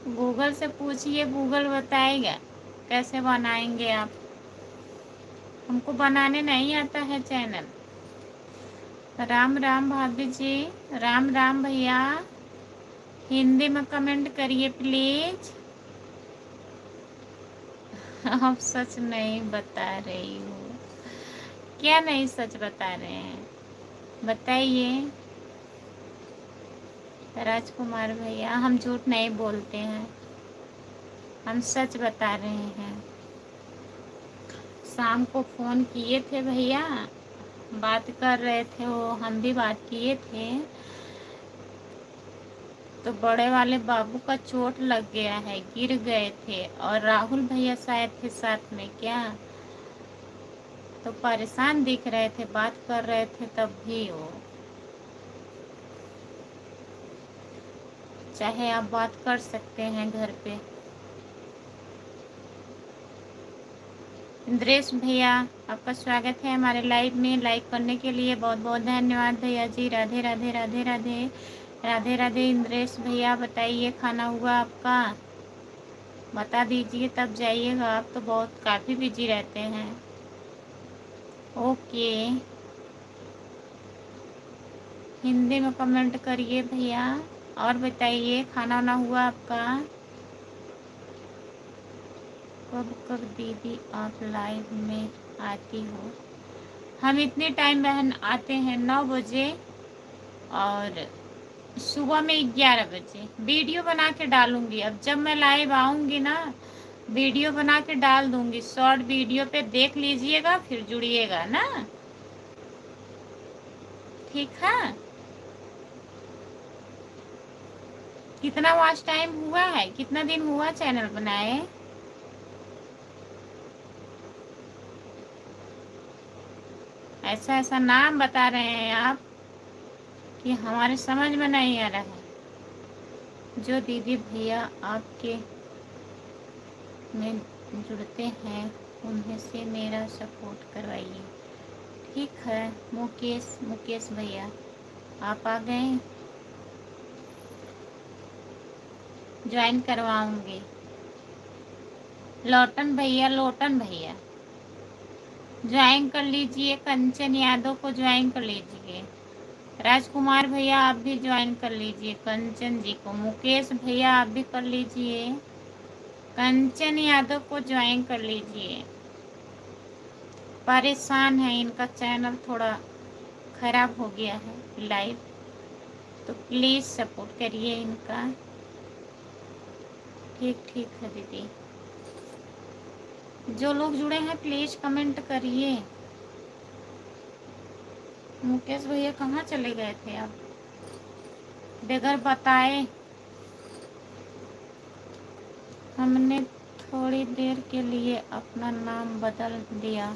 गूगल से पूछिए, गूगल बताएगा कैसे बनाएंगे आप। हमको बनाने नहीं आता है चैनल। राम राम भाभी जी, राम राम भैया। हिंदी में कमेंट करिए प्लीज। आप सच नहीं बता रही हो। क्या नहीं सच बता रहे हैं, बताइए। राजकुमार भैया, हम झूठ नहीं बोलते हैं, हम सच बता रहे हैं। शाम को फ़ोन किए थे भैया, बात कर रहे थे वो, हम भी बात किए थे। तो बड़े वाले बाबू का चोट लग गया है, गिर गए थे, और राहुल भैया शायद थे साथ में क्या, तो परेशान दिख रहे थे, बात कर रहे थे तब भी वो। चाहे आप बात कर सकते हैं घर पे। इंद्रेश भैया, आपका स्वागत है हमारे लाइव में। लाइक करने के लिए बहुत बहुत धन्यवाद भैया जी। राधे राधे राधे राधे राधे राधे। इंद्रेश भैया बताइए, खाना हुआ आपका? बता दीजिए तब जाइएगा, आप तो बहुत काफ़ी बिजी रहते हैं। ओके, हिंदी में कमेंट करिए भैया। और बताइए, खाना वाना हुआ आपका? कब कब दीदी आप लाइव में आती हो? हम इतने टाइम बहन आते हैं 9 बजे और सुबह में 11 बजे। वीडियो बना के डालूंगी, अब जब मैं लाइव आऊँगी ना वीडियो बना के डाल दूंगी। शॉर्ट वीडियो पे देख लीजिएगा, फिर जुड़िएगा ना, ठीक है? कितना वॉच टाइम हुआ है, कितना दिन हुआ चैनल बनाए? ऐसा ऐसा नाम बता रहे हैं आप कि हमारे समझ में नहीं आ रहा है। जो दीदी भैया आपके में जुड़ते हैं उन्हें से मेरा सपोर्ट करवाइए। ठीक है मुकेश भैया, आप आ गए, ज्वाइन करवाऊंगी। लोटन भैया ज्वाइन कर लीजिए। कंचन यादव को ज्वाइन कर लीजिए। राजकुमार भैया आप भी ज्वाइन कर लीजिए कंचन जी को। मुकेश भैया आप भी कर लीजिए। कंचन यादव को ज्वाइन कर लीजिए। परेशान है, इनका चैनल थोड़ा खराब हो गया है लाइव, तो प्लीज़ सपोर्ट करिए इनका। ठीक है दीदी। जो लोग जुड़े हैं प्लीज़ कमेंट करिए। मुकेश भैया कहाँ चले गए थे आप बगैर बताए? हमने थोड़ी देर के लिए अपना नाम बदल दिया,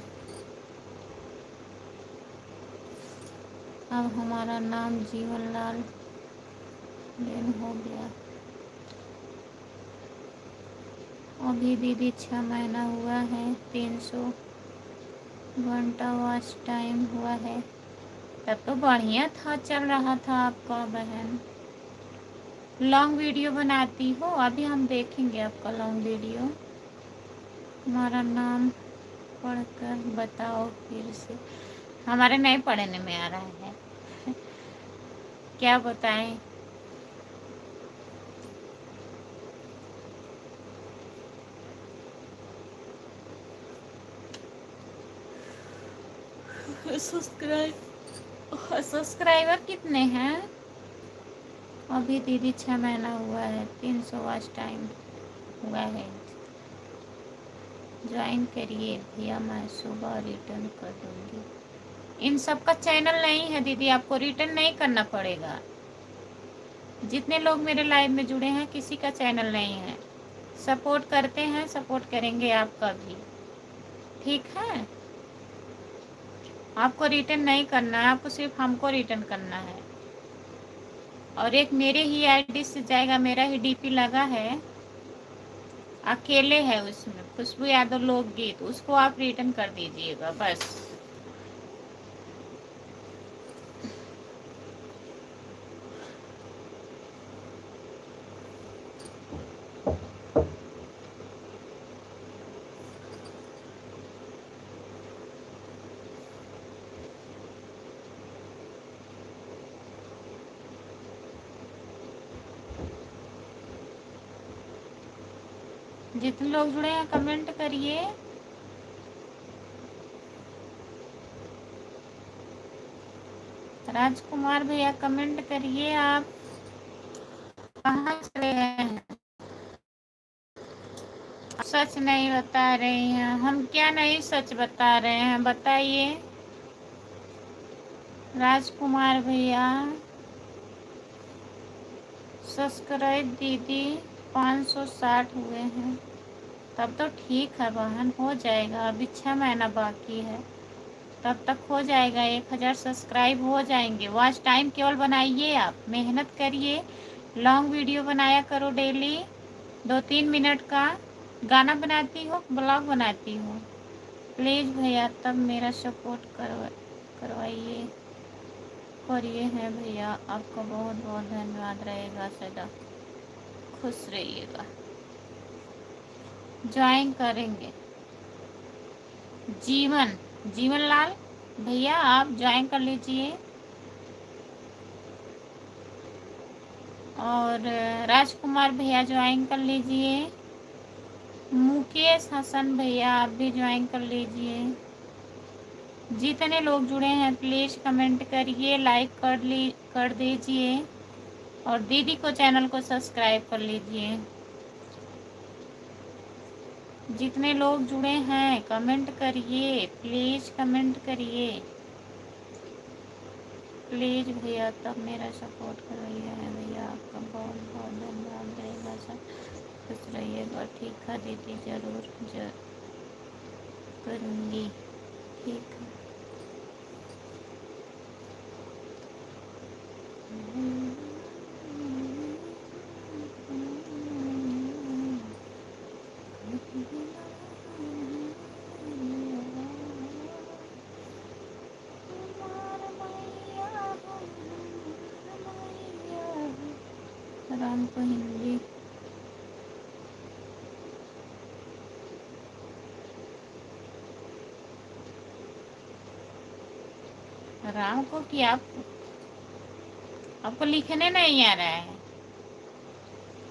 अब हमारा नाम जीवनलाल देन हो गया। अभी दीदी 6 महीना हुआ है, 300 घंटा वॉच टाइम हुआ है। तब तो बढ़िया था, चल रहा था आपका बहन। लॉन्ग वीडियो बनाती हो? अभी हम देखेंगे आपका लॉन्ग वीडियो। हमारा नाम पढ़कर बताओ फिर से। हमारे नहीं पढ़ने में आ रहा है। क्या बताएं? सब्सक्राइबर कितने हैं? अभी दीदी 6 महीना हुआ है, 300 वॉच टाइम हुआ है। ज्वाइन करिए भैया, मैं सुबह रिटर्न कर दूंगी। इन सब का चैनल नहीं है दीदी, आपको रिटर्न नहीं करना पड़ेगा। जितने लोग मेरे लाइव में जुड़े हैं किसी का चैनल नहीं है। सपोर्ट करते हैं, सपोर्ट करेंगे आपका भी, ठीक है? आपको रिटर्न नहीं करना है, आपको सिर्फ हमको रिटर्न करना है। और एक मेरे ही आईडी से जाएगा, मेरा ही डीपी लगा है, अकेले है उसमें, खुशबू यादव लोकगीत, उसको आप रिटर्न कर दीजिएगा बस। जितने लोग जुड़े हैं कमेंट करिए। राजकुमार भैया कमेंट करिए, आप कहाँ चले हैं? सच नहीं बता रही हैं, हम क्या नहीं सच बता रहे हैं, बताइए राजकुमार भैया। सब्सक्राइब दीदी 560 हुए हैं, तब तो ठीक है बहन, हो जाएगा, अभी 6 महीना बाकी है, तब तक हो जाएगा, 1000 सब्सक्राइब हो जाएंगे। वॉच टाइम केवल बनाइए, आप मेहनत करिए, लॉन्ग वीडियो बनाया करो डेली, 2-3 मिनट का। गाना बनाती हो, ब्लॉग बनाती हो, प्लीज़ भैया तब मेरा सपोर्ट करवाइए, करिए हैं भैया, आपका बहुत बहुत धन्यवाद रहेगा, सदा खुश रहिएगा। ज्वाइन करेंगे जीवन लाल भैया, आप ज्वाइन कर लीजिए। और राजकुमार भैया ज्वाइन कर लीजिए। मुकेश हसन भैया आप भी ज्वाइन कर लीजिए। जितने लोग जुड़े हैं प्लीज़ कमेंट करिए, लाइक कर दीजिए, और दीदी को चैनल को सब्सक्राइब कर लीजिए। जितने लोग जुड़े हैं कमेंट करिए, प्लीज़ कमेंट करिए, प्लीज़ भैया तब मेरा सपोर्ट करिए है भैया, आपका बहुत बहुत धन्यवाद रहेगा, सब खुश रहिएगा। ठीक है दीदी, ज़रूर करूँगी, ठीक है। राम को हिंदी राम को कि आपको लिखने नहीं आ रहा है?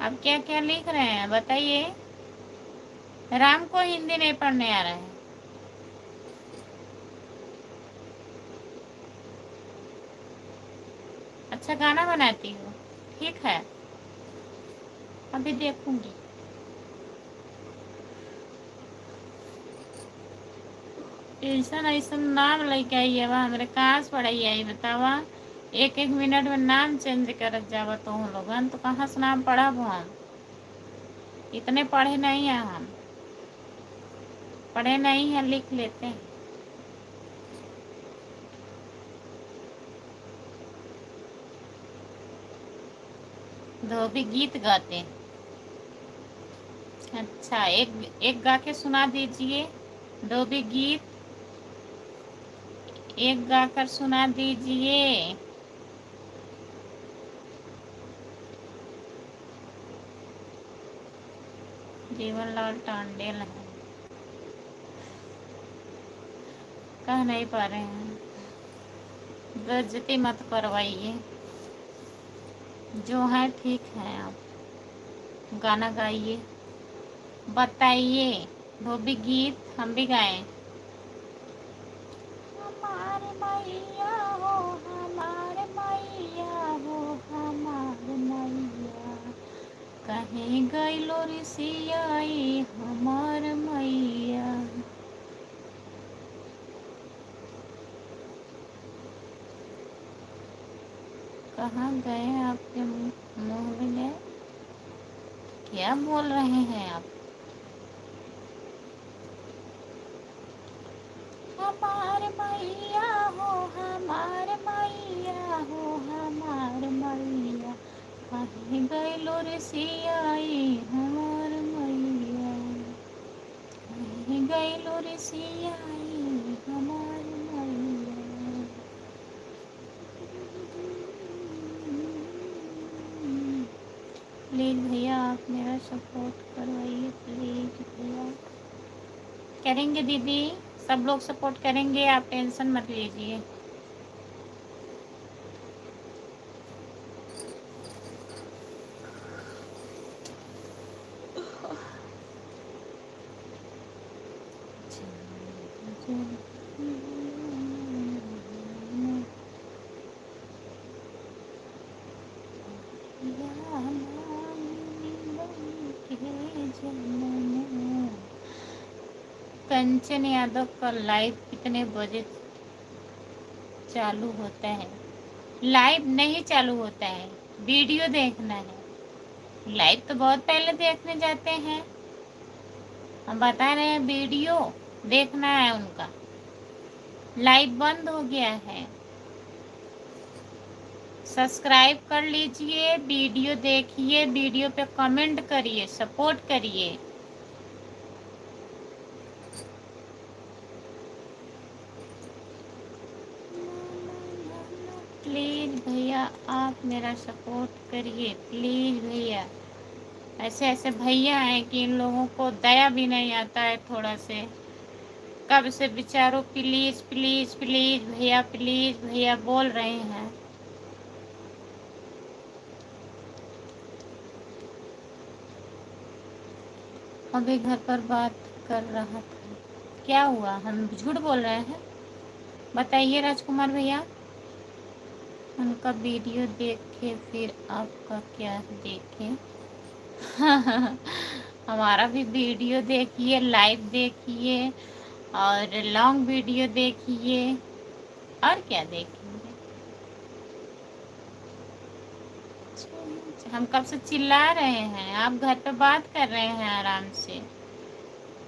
आप क्या क्या लिख रहे हैं बताइए। राम को हिंदी नहीं पढ़ने आ रहा है? अच्छा गाना बनाती हो, ठीक है, अभी देखूंगी। ऐसा ऐसा नाम लेके आई है हमारे, कहाँ से पढ़ाई आई बतावा? एक एक मिनट में नाम चेंज कर जावा तो हम लोगन, तो कहाँ से नाम पढ़ब हम? इतने पढ़े नहीं हैं हम, पढ़े नहीं हैं, लिख लेते हैं। धोबी गीत गाते हैं? अच्छा, एक गा के सुना दीजिए, धोबी गीत एक गाकर सुना दीजिए। जीवनलाल टांडेल है, कह नहीं पा रहे हैं, बेइज्जती मत करवाइए, जो है ठीक है। आप गाना गाइए, बताइए, धोबी गीत हम भी गाएं। हमारे मैया हो, हमारे मैया हो, हमारे मैया, कहीं गइलो ऋषियाई हमार मैया। कहाँ गए आपके मुँह में गए? क्या बोल रहे हैं आप? हमारे मैया गैलो रे सियाई हमार मैया, गैलो रे सियाई हमार मैया। प्लीज़ भैया आप मेरा सपोर्ट करवाइए, प्लीज़ भैया। करेंगे दीदी, सब लोग सपोर्ट करेंगे, आप टेंशन मत लीजिए। कंचन यादव का लाइव कितने बजे चालू होता है? लाइव नहीं चालू होता है, वीडियो देखना है। लाइव तो बहुत पहले देखने जाते हैं, हम बता रहे हैं वीडियो देखना है उनका। लाइव बंद हो गया है। सब्सक्राइब कर लीजिए, वीडियो देखिए, वीडियो पे कमेंट करिए, सपोर्ट करिए। प्लीज़ भैया आप मेरा सपोर्ट करिए, प्लीज़ भैया। ऐसे ऐसे भैया हैं कि इन लोगों को दया भी नहीं आता है थोड़ा से। कब से बेचारों प्लीज़ प्लीज़ प्लीज़ भैया, प्लीज़ भैया बोल रहे हैं। अभी घर पर बात कर रहा था, क्या हुआ? हम झूठ बोल रहे हैं? बताइए राजकुमार भैया। उनका वीडियो देखे फिर आपका क्या देखे? हमारा भी वीडियो देखिए, लाइव देखिए और लॉन्ग वीडियो देखिए, और क्या देखेंगे? हम कब से चिल्ला रहे हैं, आप घर पे बात कर रहे हैं आराम से,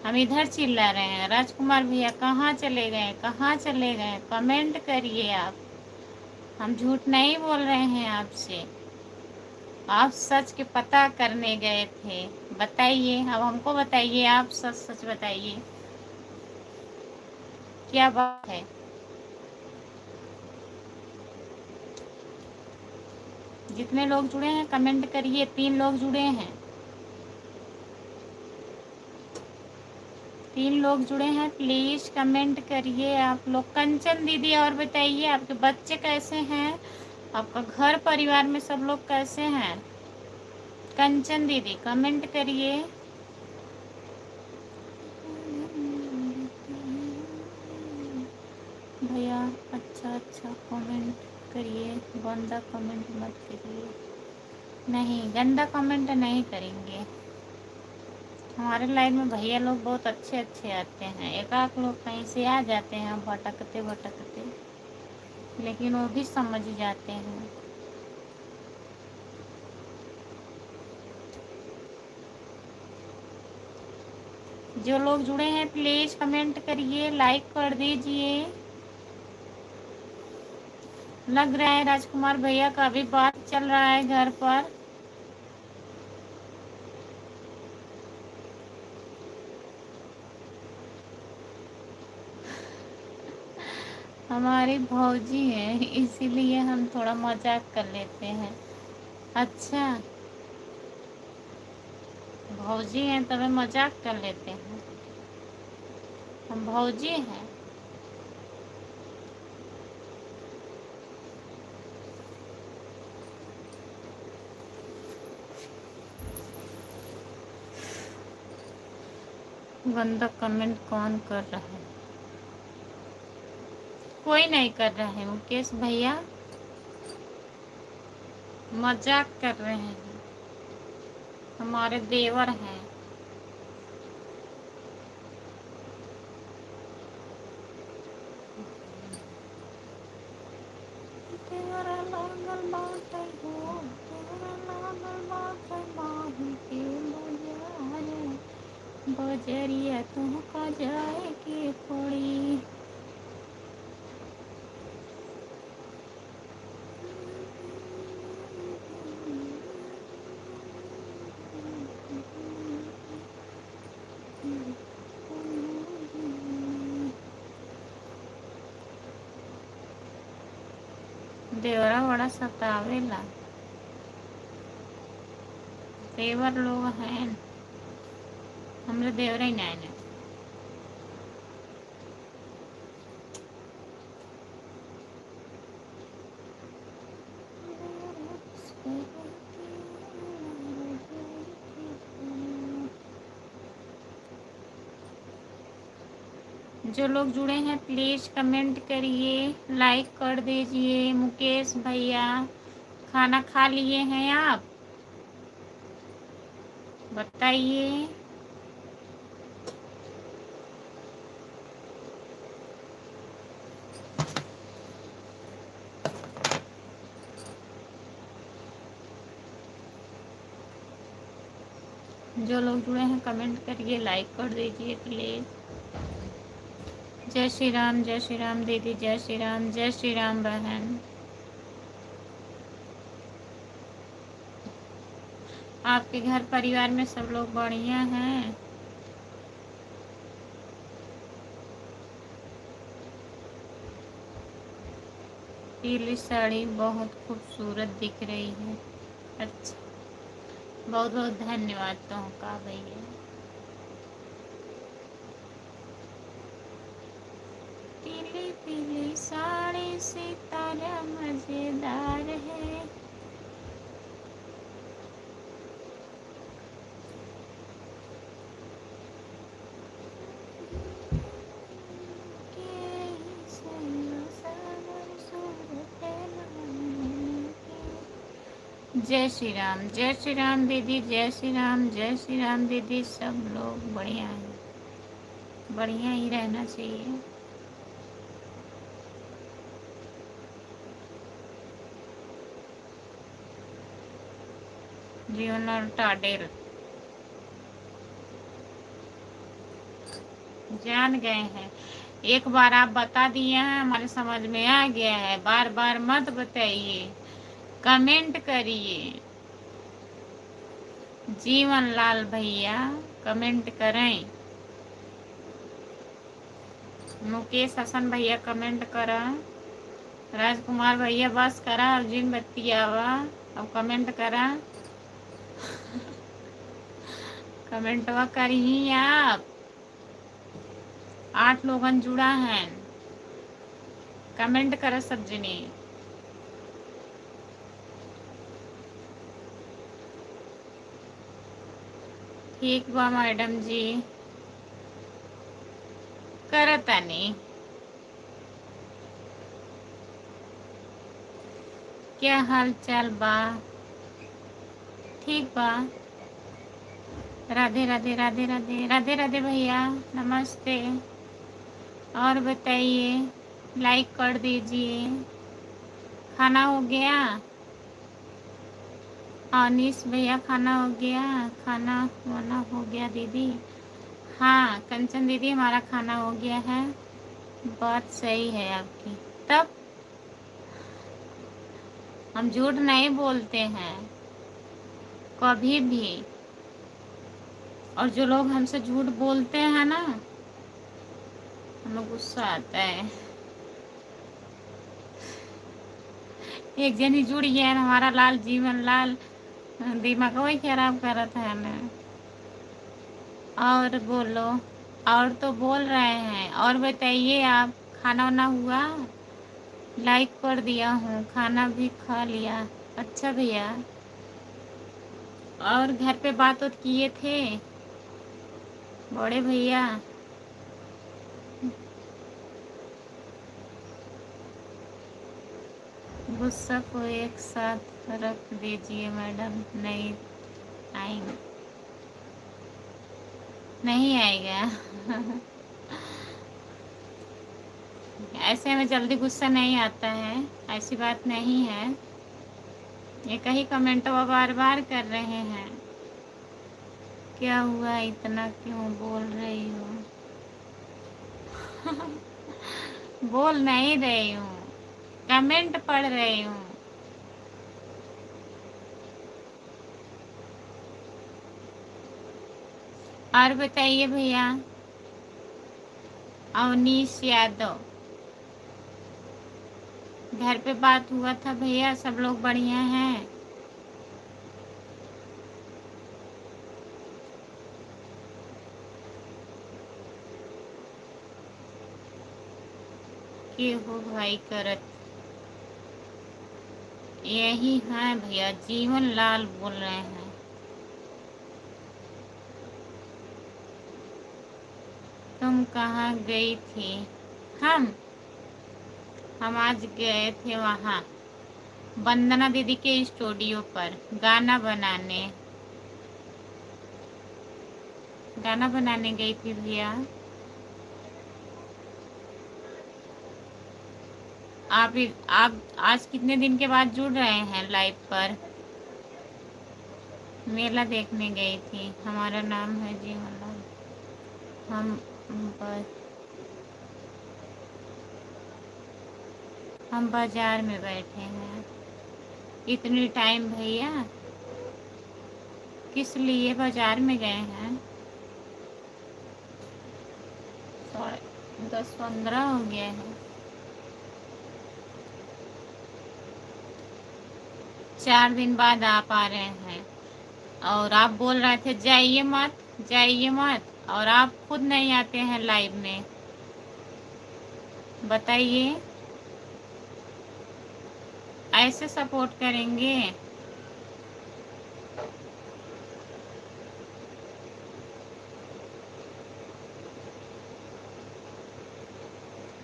हम इधर चिल्ला रहे हैं। राजकुमार भैया कहाँ चले गए, कहाँ चले गए? कमेंट करिए आप। हम झूठ नहीं बोल रहे हैं आपसे, आप सच के पता करने गए थे। बताइए, अब हमको बताइए, आप सच सच बताइए, क्या बात है? जितने लोग जुड़े हैं कमेंट करिए। 3 लोग जुड़े हैं, 3 लोग जुड़े हैं, प्लीज़ कमेंट करिए आप लोग। कंचन दीदी और बताइए, आपके बच्चे कैसे हैं? आपका घर परिवार में सब लोग कैसे हैं? कंचन दीदी कमेंट करिए। भैया अच्छा अच्छा कमेंट करिए, गंदा कमेंट मत करिए। नहीं, गंदा कमेंट नहीं करेंगे। हमारे लाइन में भैया लोग बहुत अच्छे अच्छे आते हैं, एक आध लोग कहीं से आ जाते हैं भटकते भटकते, लेकिन वो भी समझ जाते हैं। जो लोग जुड़े हैं प्लीज़ कमेंट करिए, लाइक कर दीजिए। लग रहा है राजकुमार भैया का अभी बात चल रहा है घर पर। हमारी भौजी है, इसीलिए हम थोड़ा मजाक कर लेते हैं। अच्छा, भौजी हैं तभी मजाक कर लेते हैं, हम भौजी हैं। गंदा कमेंट कौन कर रहा है? कोई नहीं कर रहा है मुकेश भैया, मजाक कर रहे हैं, हमारे देवर हैं। तेरा लागल बाटे हो, तेरा लागल बाटे बाही के बजारे, बजरिया तुमका जाए के पड़ी। देवरा बड़ा सतावेला। देवर लोग हैं, हमरे देवरा ही नहीं। जो लोग जुड़े हैं प्लीज़ कमेंट करिए, लाइक कर दीजिए। मुकेश भैया, खाना खा लिए हैं आप? बताइए। जो लोग जुड़े हैं कमेंट करिए, लाइक कर दीजिए प्लीज़। जय श्री राम दीदी, जय श्री राम बहन। आपके घर परिवार में सब लोग बढ़िया हैं? पीली साड़ी बहुत खूबसूरत दिख रही है। अच्छा, बहुत बहुत धन्यवाद तुमका भैया। पीली पीली साड़ी सितारा मजेदार है। जय श्री राम दीदी, जय श्री राम दीदी। सब लोग बढ़िया हैं, बढ़िया ही रहना चाहिए। जीवन टाडेल जान गए हैं। एक बार आप बता दिए हैं, हमारे समझ में आ गया है। बार बार मत बताइए, कमेंट करिए। जीवन लाल भैया कमेंट करें। मुकेश हसन भैया कमेंट करा। राजकुमार भैया बस करा। अर्जुन बत्तियावा अब कमेंट करा। कमेंटवा करिए आप। 8 लोगन जुड़ा हैं, कमेंट करा सब जने। ठीक बा मैडम जी, करता नहीं। क्या हाल चाल बा? ठीक बा। राधे राधे राधे राधे राधे राधे भैया, नमस्ते। और बताइए, लाइक कर दीजिए। खाना हो गया? अनीस भैया खाना हो गया? खाना वाना हो गया दीदी? हाँ कंचन दीदी, हमारा खाना हो गया है। बात सही है आपकी। तब हम झूठ नहीं बोलते हैं कभी भी। और जो लोग हमसे झूठ बोलते हैं ना, हमें गुस्सा आता है। एक जनी जुड़ गया है हमारा लाल, जीवन लाल, दिमाग वही खराब करता है ना। और बोलो। और तो बोल रहे हैं। और बताइए, आप खाना वाना हुआ? लाइक कर दिया हूँ, खाना भी खा लिया। अच्छा भैया, और घर पे बात उत किए थे बड़े भैया? गुस्सा को एक साथ रख दीजिए मैडम, नहीं आएंगे, नहीं आएगा। ऐसे में जल्दी गुस्सा नहीं आता है, ऐसी बात नहीं है। ये कहीं कमेंट वो बार बार कर रहे हैं। क्या हुआ, इतना क्यों बोल रही हो? बोल नहीं रही हूँ, कमेंट पढ़ रही हूँ। और बताइए भैया। अवनीश यादव, घर पे बात हुआ था भैया, सब लोग बढ़िया हैं। के हो भाई करत, यही है भैया, जीवन लाल बोल रहे हैं। तुम कहाँ गई थी? हम हम आज गए थे वहाँ वंदना दीदी के स्टूडियो पर गाना बनाने गई थी भैया। आप आज कितने दिन के बाद जुड़ रहे हैं लाइव पर? मेला देखने गई थी। हमारा नाम है जी मतलब हम बस हम बाजार में बैठे हैं। इतनी टाइम भैया? किस लिए बाजार में गए हैं? 10-15 हो गया है। 4 दिन बाद आप आ रहे हैं और आप बोल रहे थे जाइए मत, जाइए मत, और आप खुद नहीं आते हैं लाइव में। बताइए, ऐसे सपोर्ट करेंगे?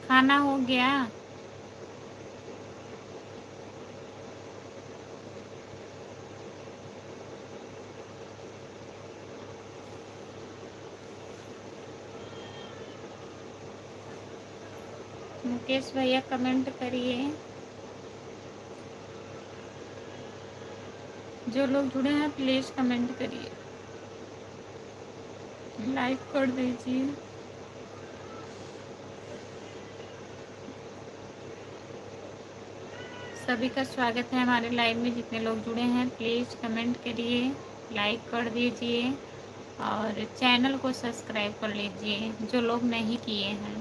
खाना हो गया? मुकेश भैया कमेंट करिए। जो लोग जुड़े हैं प्लीज़ कमेंट करिए, लाइक कर दीजिए। सभी का स्वागत है हमारे लाइव में। जितने लोग जुड़े हैं प्लीज़ कमेंट करिए, लाइक कर दीजिए और चैनल को सब्सक्राइब कर लीजिए जो लोग नहीं किए हैं।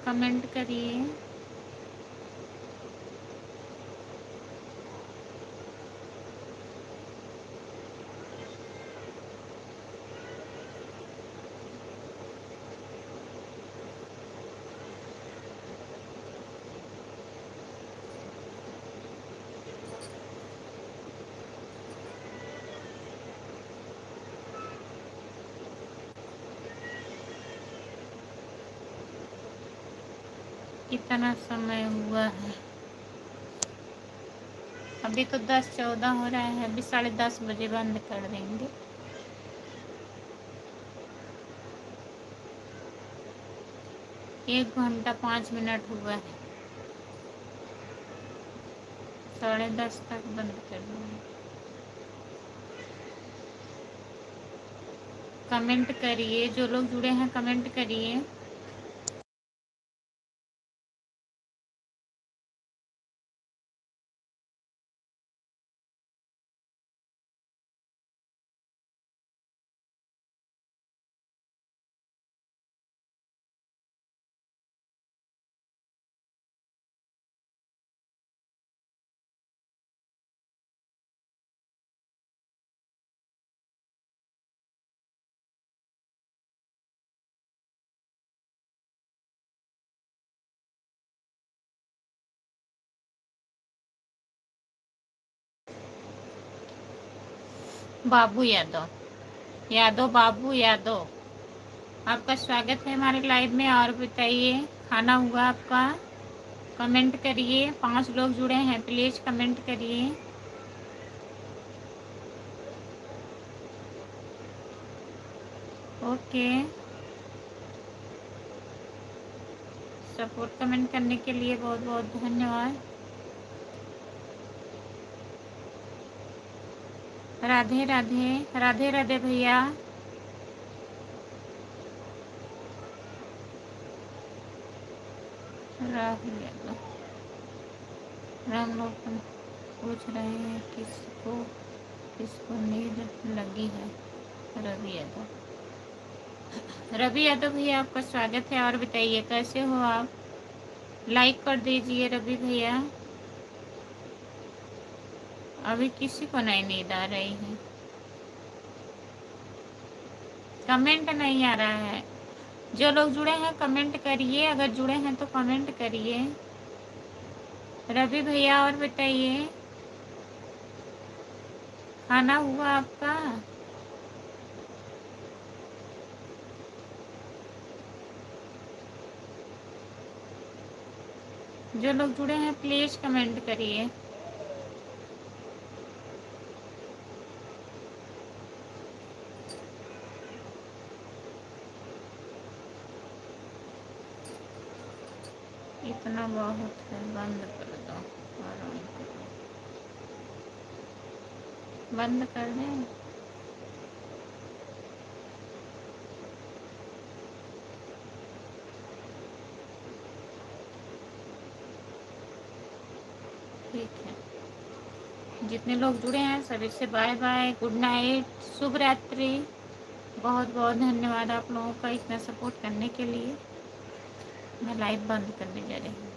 कमेंट करिए। कितना समय हुआ है? अभी तो 10-14 हो रहा है। अभी 10:30 बजे बंद कर देंगे। एक घंटा 5 मिनट हुआ है। 10:30 तक बंद कर देंगे। कमेंट करिए, जो लोग जुड़े हैं कमेंट करिए। बाबू यादव, बाबू यादव, आपका स्वागत है हमारे लाइव में। और बताइए, खाना हुआ आपका? कमेंट करिए। 5 लोग जुड़े हैं, प्लीज़ कमेंट करिए। ओके, सपोर्ट कमेंट करने के लिए बहुत बहुत धन्यवाद। राधे राधे, राधे राधे भैया। राहुल यादव, राम लोग पूछ रहे हैं किसको किसको नींद लगी है। रवि यादव, रवि यादव भैया आपका स्वागत है। और बताइए कैसे हो आप? लाइक कर दीजिए रवि भैया। अभी किसी को नहीं नींद आ रही है, कमेंट नहीं आ रहा है। जो लोग जुड़े हैं कमेंट करिए, अगर जुड़े हैं तो कमेंट करिए। रवि भैया और बताइए, खाना हुआ आपका? जो लोग जुड़े हैं प्लीज कमेंट करिए। इतना बहुत है, बंद कर दो, आराम करो। बंद कर दें? ठीक है, जितने लोग जुड़े हैं सभी से बाय बाय, गुड नाइट, शुभ रात्रि। बहुत बहुत धन्यवाद आप लोगों का इतना सपोर्ट करने के लिए। मैं लाइव बंद करने जा रही हूँ।